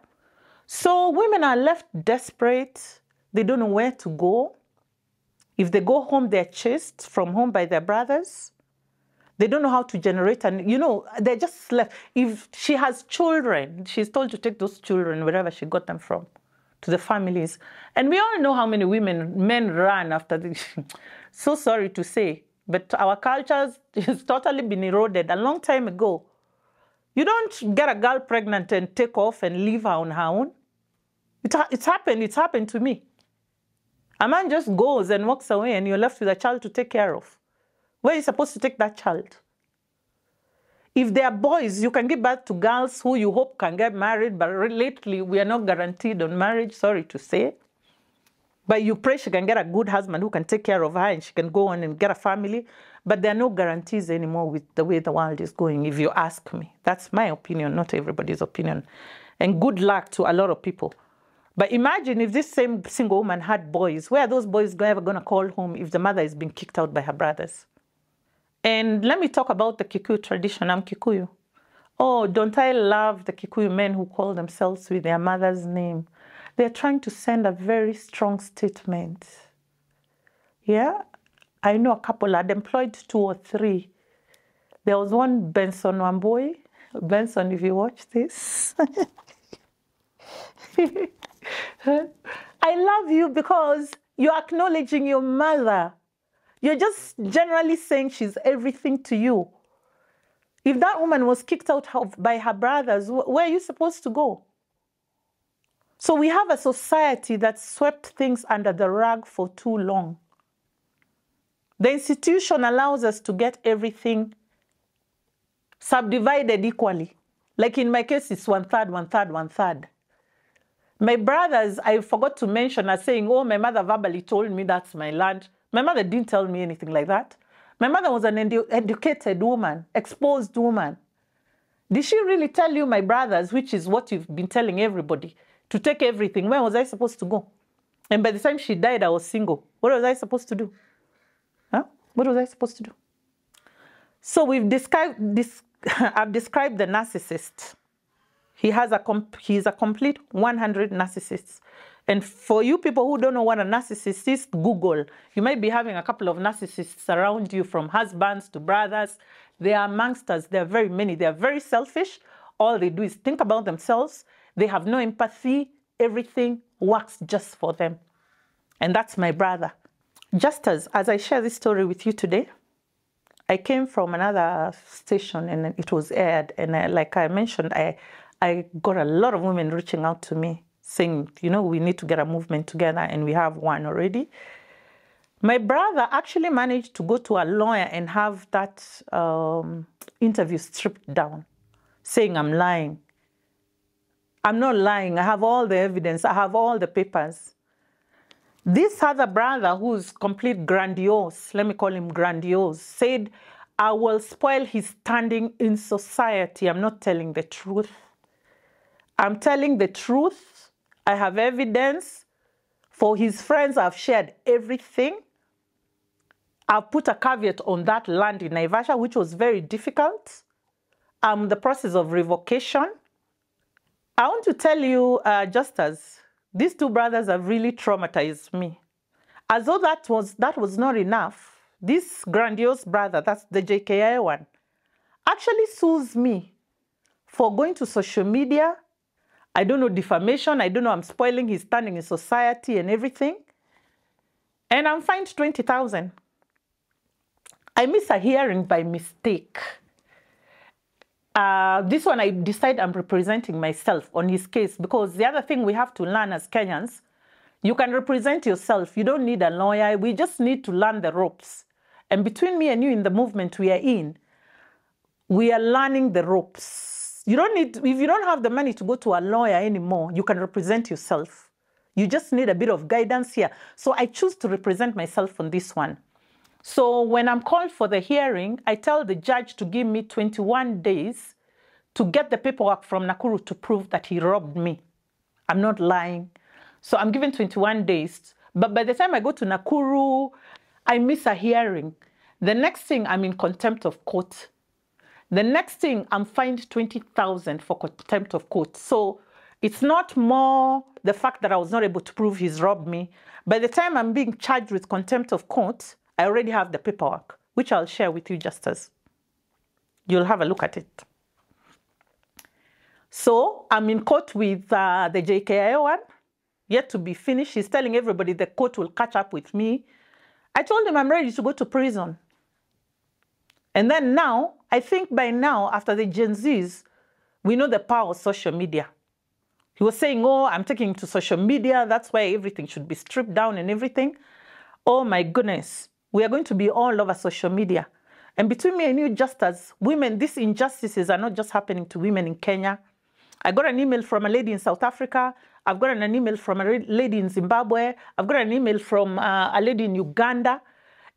So women are left desperate. They don't know where to go. If they go home, they're chased from home by their brothers. They don't know how to generate, and they're just left. If she has children, she's told to take those children wherever she got them from, to the families. And we all know how many men run after this. So sorry to say, but our culture has totally been eroded a long time ago. You don't get a girl pregnant and take off and leave her on her own. It's happened to me. A man just goes and walks away and you're left with a child to take care of. Where are you supposed to take that child? If they are boys, you can give birth to girls who you hope can get married, but lately we are not guaranteed on marriage, sorry to say. But you pray she can get a good husband who can take care of her and she can go on and get a family. But there are no guarantees anymore with the way the world is going, if you ask me. That's my opinion, not everybody's opinion. And good luck to a lot of people. But imagine if this same single woman had boys. Where are those boys ever going to call home if the mother is being kicked out by her brothers? And let me talk about the Kikuyu tradition. I'm Kikuyu. Oh, don't I love the Kikuyu men who call themselves with their mother's name? They're trying to send a very strong statement. Yeah, I know a couple. I'd employed 2 or 3. There was one, Benson Wamboi. Benson, if you watch this. I love you because you're acknowledging your mother. You're just generally saying she's everything to you. If that woman was kicked out by her brothers, where are you supposed to go? So we have a society that swept things under the rug for too long. The institution allows us to get everything subdivided equally. Like in my case, it's 1/3, 1/3, 1/3. My brothers, I forgot to mention, are saying, oh, my mother verbally told me that's my land. My mother didn't tell me anything like that. My mother was an educated woman, exposed woman. Did she really tell you, my brothers, which is what you've been telling everybody, to take everything? Where was I supposed to go? And by the time she died, I was single. What was I supposed to do? Huh? What was I supposed to do? So we've described this. I've described the narcissist. He's a complete 100 narcissists. And for you people who don't know what a narcissist is, Google. You might be having a couple of narcissists around you, from husbands to brothers. They are amongst us. There are very many. They are very selfish. All they do is think about themselves. They have no empathy. Everything works just for them. And that's my brother. Justus, as I share this story with you today, I came from another station and it was aired. And like I mentioned, I got a lot of women reaching out to me saying, we need to get a movement together, and we have one already. My brother actually managed to go to a lawyer and have that interview stripped down, saying I'm lying. I'm not lying. I have all the evidence. I have all the papers. This other brother, who's complete grandiose, let me call him grandiose, said, I will spoil his standing in society. I'm not telling the truth. I'm telling the truth. I have evidence. For his friends, I've shared everything. I've put a caveat on that land in Naivasha, which was very difficult. The process of revocation. I want to tell you, Justus, these 2 brothers have really traumatized me. As though that was not enough, this grandiose brother, that's the JKI one, actually sues me for going to social media. I don't know, defamation. I don't know, I'm spoiling his standing in society and everything. And I'm fined 20,000. I missed a hearing by mistake. This one, I decide I'm representing myself on his case, because the other thing we have to learn as Kenyans, you can represent yourself. You don't need a lawyer. We just need to learn the ropes. And between me and you in the movement we are in, we are learning the ropes. You don't need, if you don't have the money to go to a lawyer anymore, you can represent yourself. You just need a bit of guidance here. So I choose to represent myself on this one. So when I'm called for the hearing, I tell the judge to give me 21 days to get the paperwork from Nakuru to prove that he robbed me. I'm not lying. So I'm given 21 days. But by the time I go to Nakuru, I miss a hearing. The next thing, I'm in contempt of court. The next thing, I'm fined 20,000 for contempt of court. So it's not more the fact that I was not able to prove he's robbed me. By the time I'm being charged with contempt of court, I already have the paperwork, which I'll share with you, Justus. You'll have a look at it. So I'm in court with the JKIA one, yet to be finished. He's telling everybody the court will catch up with me. I told him I'm ready to go to prison. And then now, I think by now, after the Gen Zs, we know the power of social media. He was saying, oh, I'm taking to social media. That's why everything should be stripped down and everything. Oh my goodness. We are going to be all over social media. And between me and you, just as women, these injustices are not just happening to women in Kenya. I got an email from a lady in South Africa. I've got an email from a lady in Zimbabwe. I've got an email from a lady in Uganda.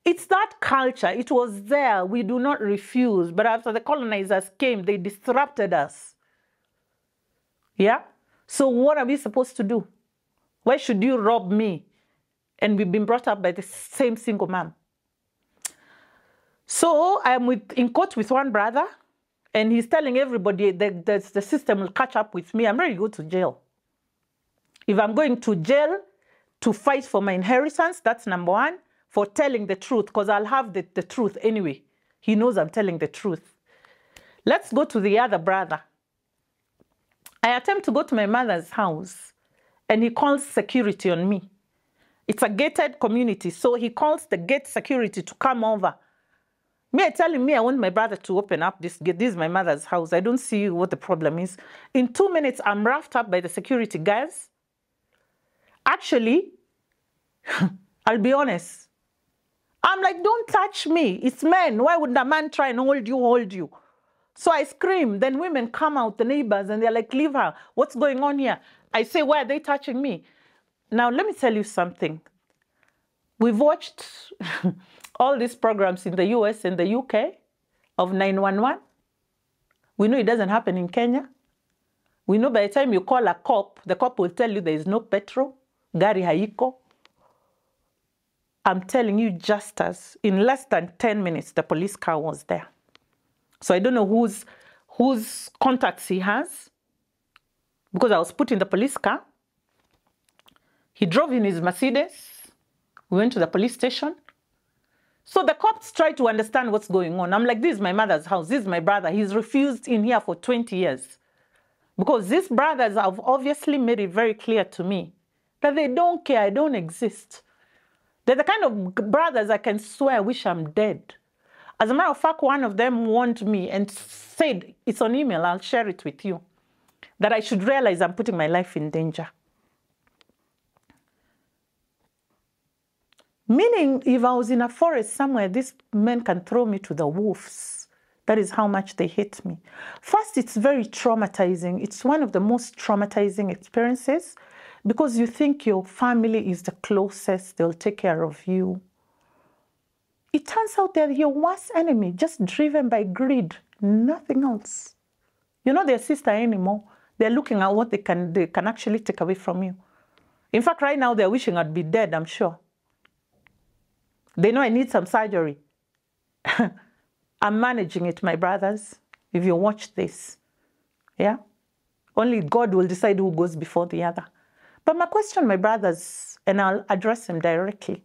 It's that culture. It was there. We do not refuse. But after the colonizers came, they disrupted us. Yeah? So what are we supposed to do? Why should you rob me? And we've been brought up by the same single mom. So I'm in court with one brother, and he's telling everybody that the system will catch up with me. I'm ready to go to jail. If I'm going to jail to fight for my inheritance, that's number one, for telling the truth, because I'll have the truth anyway. He knows I'm telling the truth. Let's go to the other brother. I attempt to go to my mother's house, and he calls security on me. It's a gated community, so he calls the gate security to come over. Me, I tell him, I want my brother to open up this gate. This is my mother's house. I don't see what the problem is. In 2 minutes, I'm roughed up by the security guys. Actually, I'll be honest. I'm like, don't touch me. It's men. Why would a man try and hold you? So I scream. Then women come out, the neighbors, and they're like, leave her. What's going on here? I say, why are they touching me? Now, let me tell you something. We've watched all these programs in the US and the UK of 911. We know it doesn't happen in Kenya. We know by the time you call a cop, the cop will tell you there is no petrol, gari haiko. I'm telling you, just as in less than 10 minutes, the police car was there. So I don't know whose contacts he has, because I was put in the police car. He drove in his Mercedes. We went to the police station. So the cops tried to understand what's going on. I'm like, this is my mother's house. This is my brother. He's refused in here for 20 years. Because these brothers have obviously made it very clear to me that they don't care. I don't exist. They're the kind of brothers I can swear I wish I'm dead. As a matter of fact, one of them warned me and said, it's on email, I'll share it with you, that I should realize I'm putting my life in danger. Meaning, if I was in a forest somewhere, these men can throw me to the wolves. That is how much they hate me. First, it's very traumatizing. It's one of the most traumatizing experiences because you think your family is the closest, they'll take care of you. It turns out they're your worst enemy, just driven by greed, nothing else. You're not their sister anymore. They're looking at what they can actually take away from you. In fact, right now, they're wishing I'd be dead, I'm sure. They know I need some surgery. I'm managing it, my brothers, if you watch this. Yeah? Only God will decide who goes before the other. But my question, my brothers, and I'll address them directly.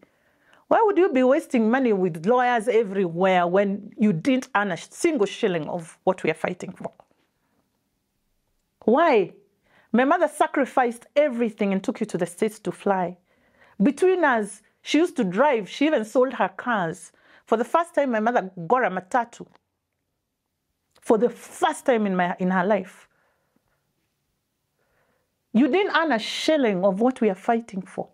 Why would you be wasting money with lawyers everywhere when you didn't earn a single shilling of what we are fighting for? Why? My mother sacrificed everything and took you to the States to fly. Between us, she used to drive. She even sold her cars. For the first time, my mother got a matatu. for the first time in her life. You didn't earn a shilling of what we are fighting for.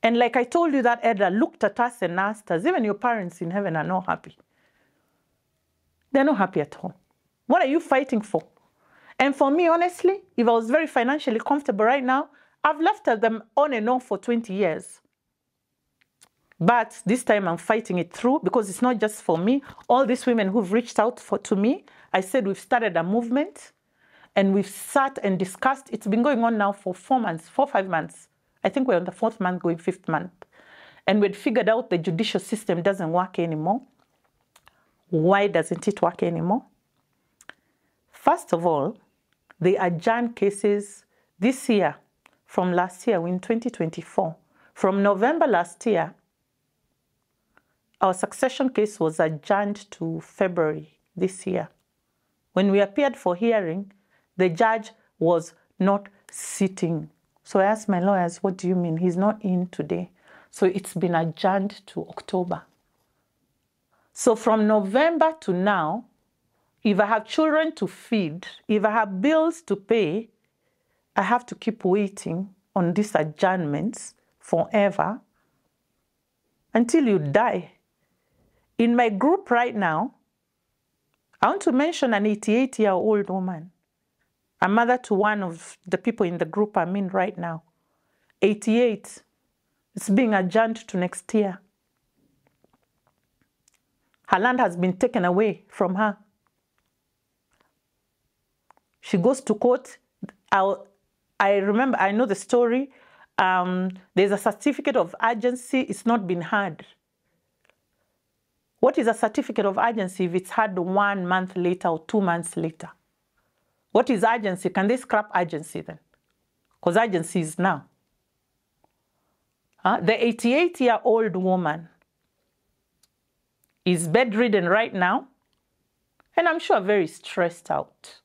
And like I told you, that elder looked at us and asked us, even your parents in heaven are not happy. They're not happy at all. What are you fighting for? And for me, honestly, if I was very financially comfortable right now, I've left them on and off for 20 years. But this time I'm fighting it through because it's not just for me. All these women who've reached out to me, I said we've started a movement and we've sat and discussed. It's been going on now for 4 months, 5 months. I think we're on the 4th month, going 5th month. And we'd figured out the judicial system doesn't work anymore. Why doesn't it work anymore? First of all, they adjourned cases this year from last year. We're in 2024. From November last year, our succession case was adjourned to February this year. When we appeared for hearing, the judge was not sitting. So I asked my lawyers, what do you mean? He's not in today. So it's been adjourned to October. So from November to now, if I have children to feed, if I have bills to pay, I have to keep waiting on these adjournments forever until you die. In my group right now, I want to mention an 88-year-old woman, a mother to one of the people in the group I'm in right now. 88. It's being adjourned to next year. Her land has been taken away from her. She goes to court. I remember, I know the story. There's a certificate of urgency. It's not been heard. What is a certificate of urgency if it's heard 1 month later or 2 months later? What is urgency? Can they scrap urgency then? Because urgency is now. The 88-year-old woman is bedridden right now, and I'm sure very stressed out.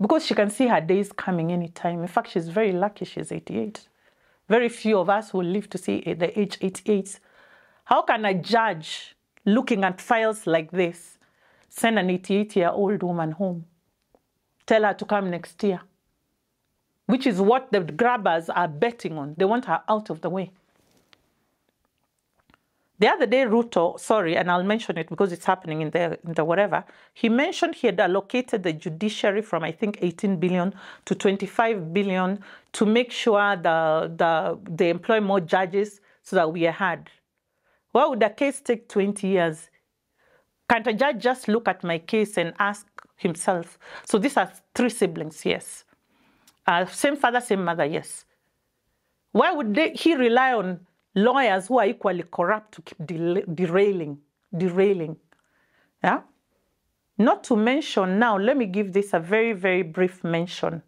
Because she can see her days coming anytime. In fact, she's very lucky she's 88. Very few of us will live to see the age 88. How can a judge, looking at files like this, send an 88-year-old woman home? Tell her to come next year, which is what the grabbers are betting on. They want her out of the way. The other day, Ruto, sorry, and I'll mention it because it's happening in the whatever, he mentioned he had allocated the judiciary from, I think, 18 billion to 25 billion to make sure they employ more judges so that we are heard. Why would a case take 20 years? Can't a judge just look at my case and ask himself? So these are 3 siblings, yes. Same father, same mother, yes. Why would he rely on lawyers who are equally corrupt to keep derailing? Yeah? Not to mention now, let me give this a very, very brief mention.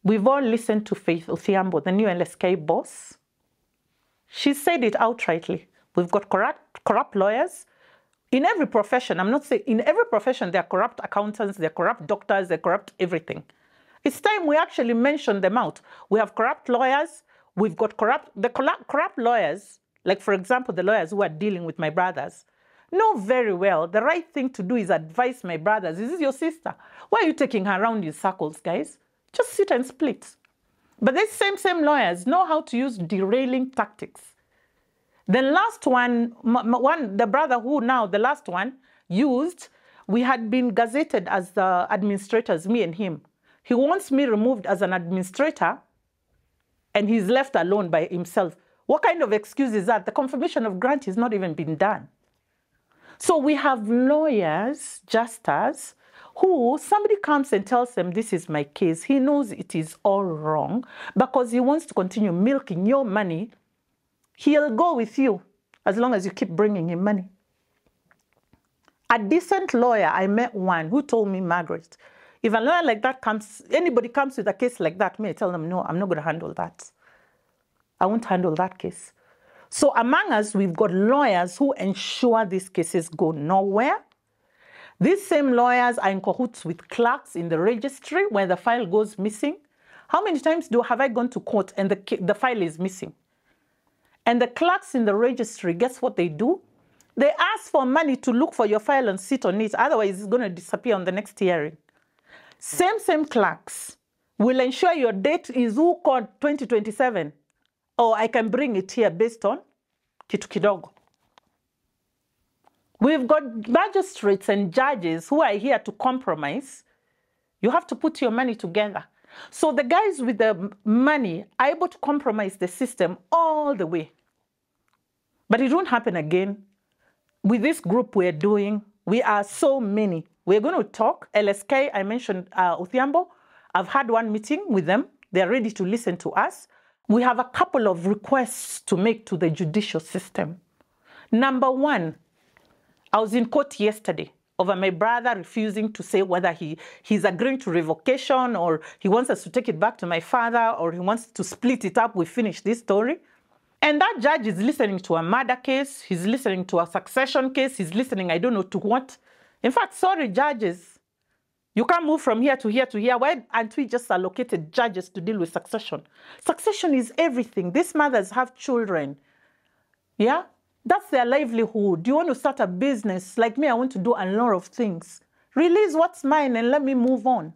We've all listened to Faith Othiambo, the new LSK boss. She said it outrightly. We've got corrupt lawyers. In every profession, I'm not saying, in every profession, there are corrupt accountants, there are corrupt doctors, there are corrupt everything. It's time we actually mention them out. We have corrupt lawyers. We've got corrupt lawyers, like, for example, the lawyers who are dealing with my brothers, know very well the right thing to do is advise my brothers. This is your sister. Why are you taking her around in circles, guys? Just sit and split. But these same lawyers know how to use derailing tactics. The last one, the brother who now, the last one, used, we had been gazetted as the administrators, me and him. He wants me removed as an administrator, and he's left alone by himself. What kind of excuse is that? The confirmation of grant has not even been done. So we have lawyers, Justus, who somebody comes and tells them, this is my case. He knows it is all wrong because he wants to continue milking your money. He'll go with you as long as you keep bringing him money. A decent lawyer, I met one who told me, Margaret, if a lawyer like that comes, anybody comes with a case like that, I tell them, no, I'm not going to handle that. I won't handle that case. So among us, we've got lawyers who ensure these cases go nowhere. These same lawyers are in cahoots with clerks in the registry where the file goes missing. How many times have I gone to court and the file is missing? And the clerks in the registry, guess what they do? They ask for money to look for your file and sit on it. Otherwise, it's going to disappear on the next hearing. Same clerks will ensure your date is who called 2027. Or I can bring it here based on kitu kidogo. We've got magistrates and judges who are here to compromise. You have to put your money together. So the guys with the money are able to compromise the system all the way. But it won't happen again. With this group we're doing, we are so many. We're going to talk. LSK, I mentioned Uthiambo. I've had one meeting with them. They're ready to listen to us. We have a couple of requests to make to the judicial system. Number one, I was in court yesterday over my brother refusing to say whether he's agreeing to revocation or he wants us to take it back to my father or he wants to split it up. We finish this story. And that judge is listening to a murder case. He's listening to a succession case. He's listening, I don't know to what. In fact, sorry, judges. You can't move from here to here to here. Why aren't we just allocated judges to deal with succession? Succession is everything. These mothers have children. Yeah? That's their livelihood. You want to start a business. Like me, I want to do a lot of things. Release what's mine and let me move on.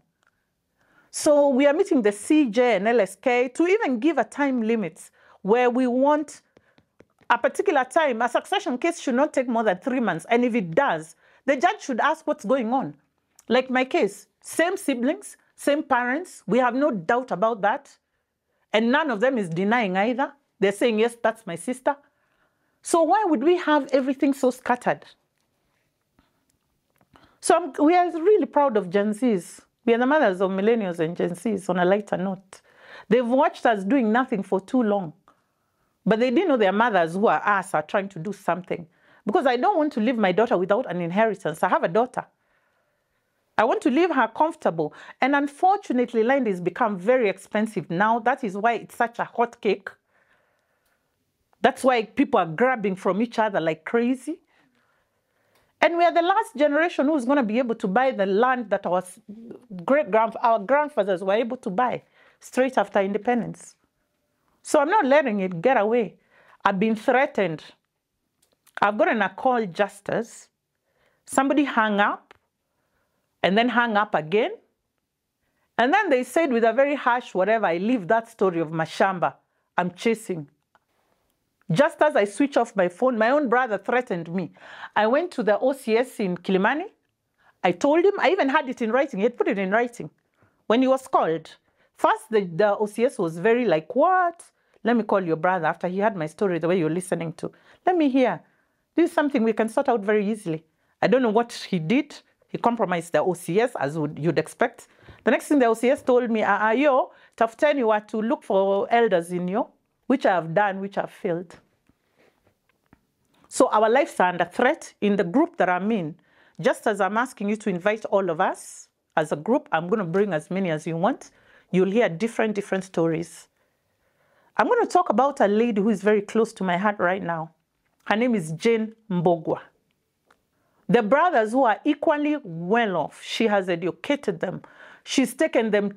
So we are meeting the CJ and LSK to even give a time limit where we want a particular time. A succession case should not take more than 3 months. And if it does, the judge should ask what's going on. Like my case, same siblings, same parents. We have no doubt about that. And none of them is denying either. They're saying, yes, that's my sister. So why would we have everything so scattered? So we are really proud of Gen Zs. We are the mothers of millennials and Gen Zs on a lighter note. They've watched us doing nothing for too long. But they didn't know their mothers who are us are trying to do something. Because I don't want to leave my daughter without an inheritance. I have a daughter. I want to leave her comfortable. And unfortunately, land has become very expensive now. That is why it's such a hot cake. That's why people are grabbing from each other like crazy. And we are the last generation who's going to be able to buy the land that our grandfathers were able to buy straight after independence. So I'm not letting it get away. I've been threatened. I've gotten a call, Justus. Somebody hung up and then hung up again. And then they said with a very harsh whatever, I leave that story of Mashamba. I'm chasing. Just as I switch off my phone, my own brother threatened me. I went to the OCS in Kilimani. I told him, I even had it in writing. He had put it in writing when he was called. First, the OCS was very like, what? Let me call your brother after he had my story the way you're listening to. Let me hear. This is something we can sort out very easily. I don't know what he did. He compromised the OCS, as you'd expect. The next thing the OCS told me, yo, tafuteni were to look for elders in yo, which I have done, which have failed. So our lives are under threat in the group that I'm in. Just as I'm asking you to invite all of us as a group, I'm going to bring as many as you want. You'll hear different stories. I'm going to talk about a lady who is very close to my heart right now. Her name is Jane Mbogwa. The brothers who are equally well off, she has educated them. She's taken them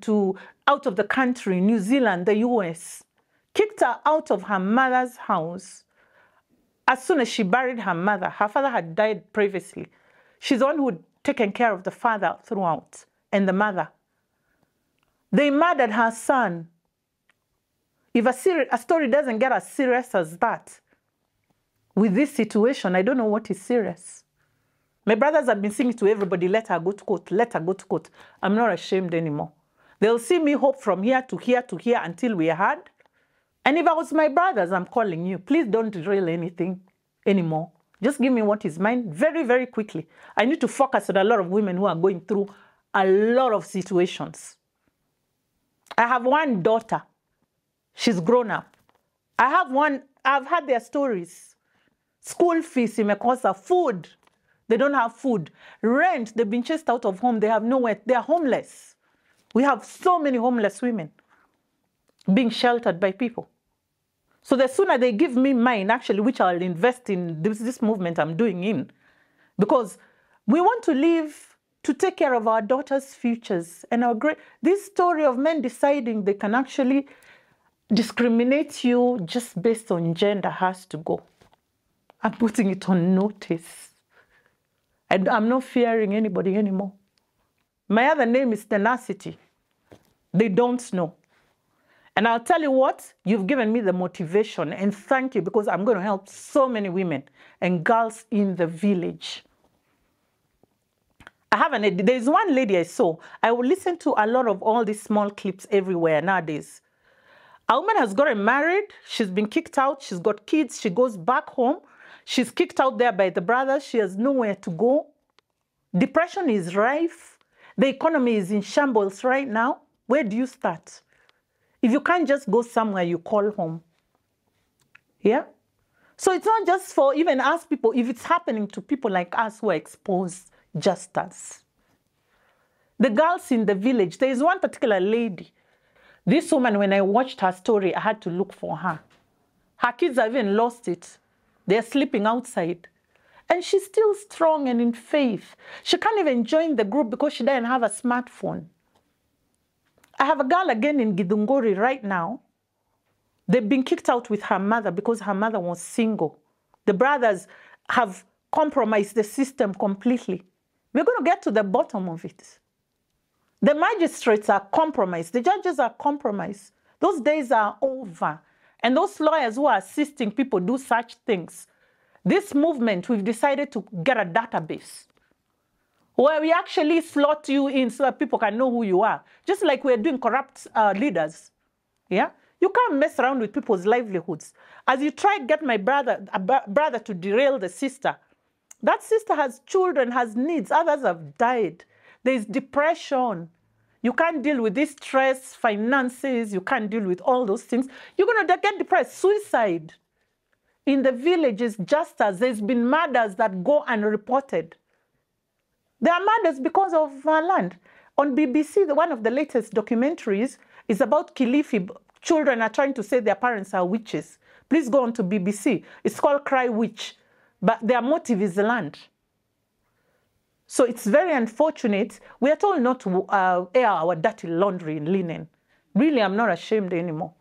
out of the country, New Zealand, the US, kicked her out of her mother's house. As soon as she buried her mother, her father had died previously. She's the one who had taken care of the father throughout and the mother. They murdered her son. If a story doesn't get as serious as that, with this situation, I don't know what is serious. My brothers have been singing to everybody, let her go to court, let her go to court. I'm not ashamed anymore. They'll see me hope from here to here to here until we are hard. And if I was my brothers, I'm calling you. Please don't derail anything anymore. Just give me what is mine very, very quickly. I need to focus on a lot of women who are going through a lot of situations. I have one daughter. She's grown up. I've had their stories. School fees, imekosa, food. They don't have food. Rent, they've been chased out of home. They have nowhere. They are homeless. We have so many homeless women being sheltered by people. So the sooner they give me mine, actually, which I'll invest in this movement I'm doing in, because we want to live to take care of our daughters' futures. And this story of men deciding they can actually discriminate you just based on gender has to go. I'm putting it on notice. And I'm not fearing anybody anymore. My other name is tenacity. They don't know. And I'll tell you what, you've given me the motivation, and thank you, because I'm going to help so many women and girls in the village. There's one lady I saw. I will listen to a lot of all these small clips everywhere nowadays. A woman has gotten married. She's been kicked out. She's got kids. She goes back home. She's kicked out there by the brothers. She has nowhere to go. Depression is rife. The economy is in shambles right now. Where do you start? If you can't just go somewhere, you call home. Yeah? So it's not just for even us people. If it's happening to people like us who are exposed, just us. The girls in the village, there is one particular lady. This woman, when I watched her story, I had to look for her. Her kids have even lost it. They're sleeping outside. And she's still strong and in faith. She can't even join the group because she doesn't have a smartphone. I have a girl again in Githunguri right now. They've been kicked out with her mother because her mother was single. The brothers have compromised the system completely. We're going to get to the bottom of it. The magistrates are compromised. The judges are compromised. Those days are over. And those lawyers who are assisting people do such things. This movement, we've decided to get a database where we actually slot you in so that people can know who you are. Just like we're doing corrupt leaders. Yeah? You can't mess around with people's livelihoods. As you try to get my brother to derail the sister, that sister has children, has needs. Others have died. There's depression. You can't deal with this stress, finances. You can't deal with all those things. You're going to get depressed. Suicide. In the villages, just as there's been murders that go unreported. There are murders because of land. On BBC, one of the latest documentaries is about Kilifi. Children are trying to say their parents are witches. Please go on to BBC. It's called Cry Witch. But their motive is the land. So it's very unfortunate. We are told not to air our dirty laundry in linen. Really, I'm not ashamed anymore.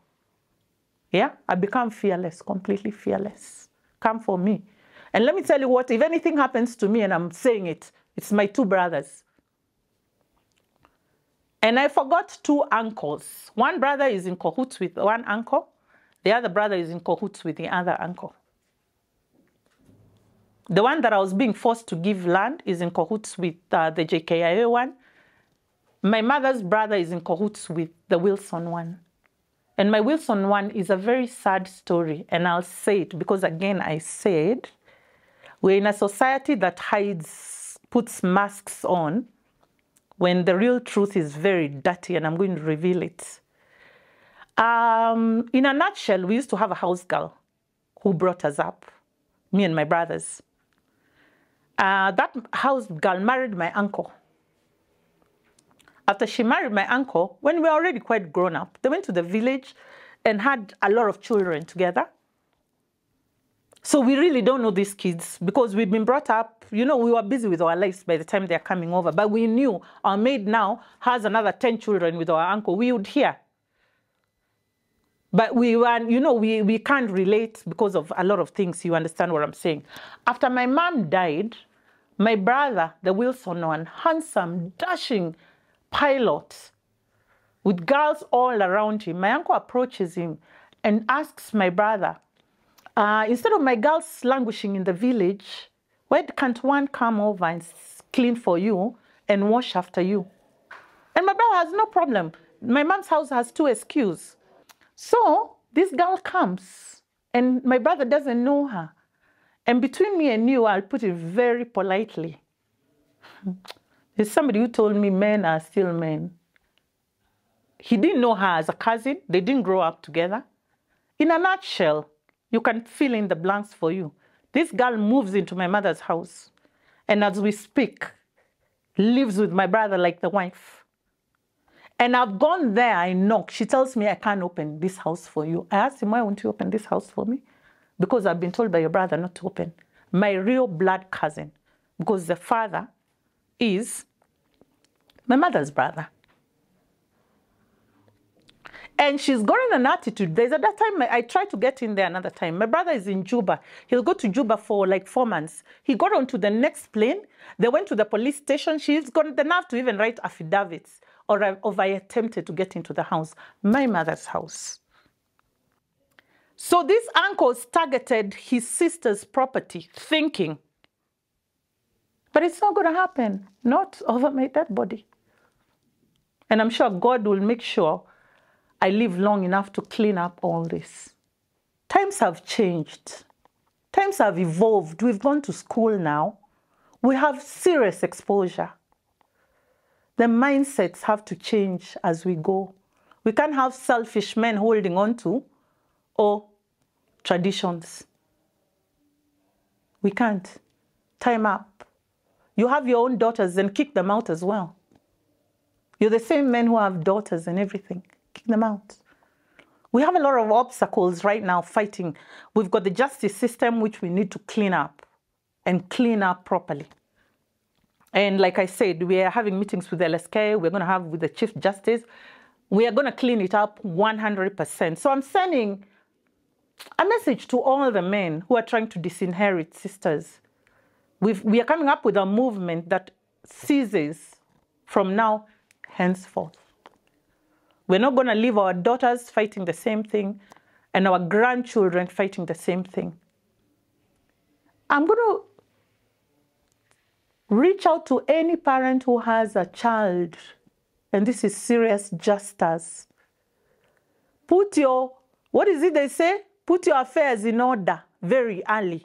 Yeah, I become fearless, completely fearless. Come for me. And let me tell you what, if anything happens to me and I'm saying it, it's my two brothers. And I forgot two uncles. One brother is in cahoots with one uncle. The other brother is in cahoots with the other uncle. The one that I was being forced to give land is in cahoots with the JKIA one. My mother's brother is in cahoots with the Wilson one. And my Wilson one is a very sad story. And I'll say it because, again, I said, we're in a society that hides, puts masks on, when the real truth is very dirty, and I'm going to reveal it. In a nutshell, we used to have a house girl who brought us up, me and my brothers. That house girl married my uncle. After she married my uncle, when we were already quite grown up, they went to the village and had a lot of children together. So we really don't know these kids because we've been brought up, you know, we were busy with our lives by the time they're coming over. But we knew our maid now has another 10 children with our uncle. We would hear. But we were, you know, we can't relate because of a lot of things. You understand what I'm saying? After my mom died, my brother, the Wilson one, handsome, dashing pilot with girls all around him. My uncle approaches him and asks my brother, instead of my girls languishing in the village, why can't one come over and clean for you and wash after you? And my brother has no problem. My mom's house has 2 SQs. So this girl comes and my brother doesn't know her. And between me and you, I'll put it very politely. There's somebody who told me men are still men. He didn't know her as a cousin. They didn't grow up together. In a nutshell, you can fill in the blanks for you. This girl moves into my mother's house. And as we speak, lives with my brother like the wife. And I've gone there, I knock. She tells me, I can't open this house for you. I asked him, why won't you open this house for me? Because I've been told by your brother not to open. My real blood cousin. Because the father is my mother's brother. And she's got an attitude. There's at that time, I tried to get in there another time. My brother is in Juba. He'll go to Juba for like 4 months. He got onto the next plane. They went to the police station. She's got the nerve to even write affidavits of I attempted to get into the house, my mother's house. So these uncles targeted his sister's property, thinking, but it's not going to happen, not over my dead body. And I'm sure God will make sure I live long enough to clean up all this. Times have changed. Times have evolved. We've gone to school now. We have serious exposure. The mindsets have to change as we go. We can't have selfish men holding on to or traditions. We can't. Time up. You have your own daughters, then kick them out as well. You're the same men who have daughters and everything. Kick them out. We have a lot of obstacles right now fighting. We've got the justice system, which we need to clean up and clean up properly. And like I said, we are having meetings with the LSK. We're going to have with the Chief Justice. We are going to clean it up 100%. So I'm sending a message to all the men who are trying to disinherit sisters. We are coming up with a movement that ceases from now henceforth. We're not going to leave our daughters fighting the same thing and our grandchildren fighting the same thing. I'm going to reach out to any parent who has a child, and this is serious justice. Put your, what is it they say? Put your affairs in order very early.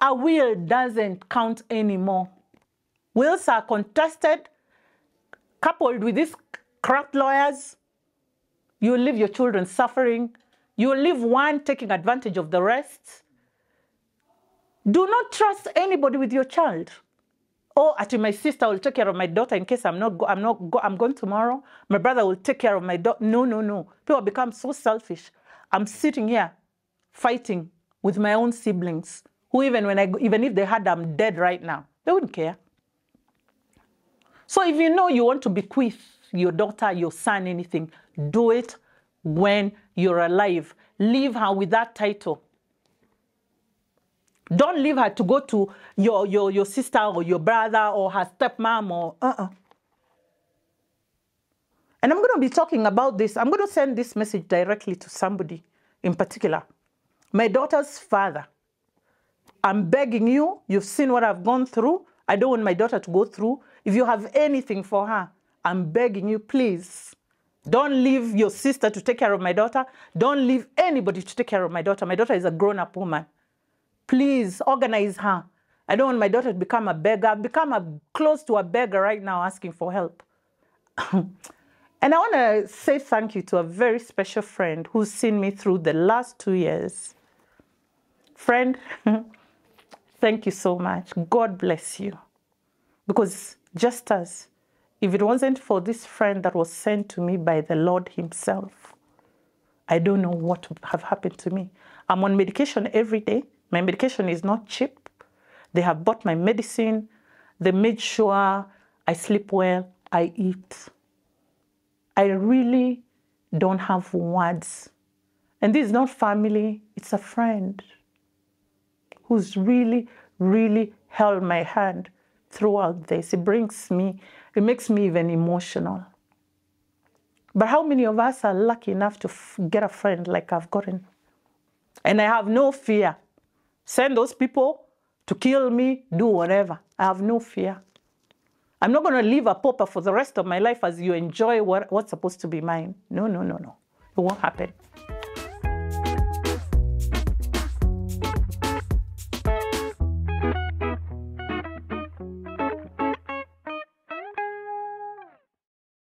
A will doesn't count anymore. Wills are contested, coupled with these corrupt lawyers. You will leave your children suffering. You will leave one taking advantage of the rest. Do not trust anybody with your child. Oh, actually, my sister will take care of my daughter in case I'm gone tomorrow. My brother will take care of my daughter. No, no, no. People become so selfish. I'm sitting here fighting with my own siblings, who even if they had I'm dead right now, they wouldn't care. So if you know you want to bequeath your daughter, your son, anything, do it when you're alive. Leave her with that title. Don't leave her to go to your sister or your brother or her stepmom or And I'm going to be talking about this. I'm going to send this message directly to somebody in particular. My daughter's father. I'm begging you. You've seen what I've gone through. I don't want my daughter to go through. If you have anything for her, I'm begging you, please. Don't leave your sister to take care of my daughter. Don't leave anybody to take care of my daughter. My daughter is a grown-up woman. Please organize her. I don't want my daughter to become a beggar. I've become close to a beggar right now asking for help. And I want to say thank you to a very special friend who's seen me through the last 2 years. Friend, thank you so much. God bless you. Because just as if it wasn't for this friend that was sent to me by the Lord himself, I don't know what would have happened to me. I'm on medication every day. My medication is not cheap. They have bought my medicine. They made sure I sleep well, I eat. I really don't have words. And this is not family, it's a friend who's really, really held my hand throughout this. It makes me even emotional. But how many of us are lucky enough to get a friend like I've gotten? And I have no fear. Send those people to kill me, do whatever. I have no fear. I'm not going to live a pauper for the rest of my life as you enjoy what's supposed to be mine. No, no, no, no. It won't happen.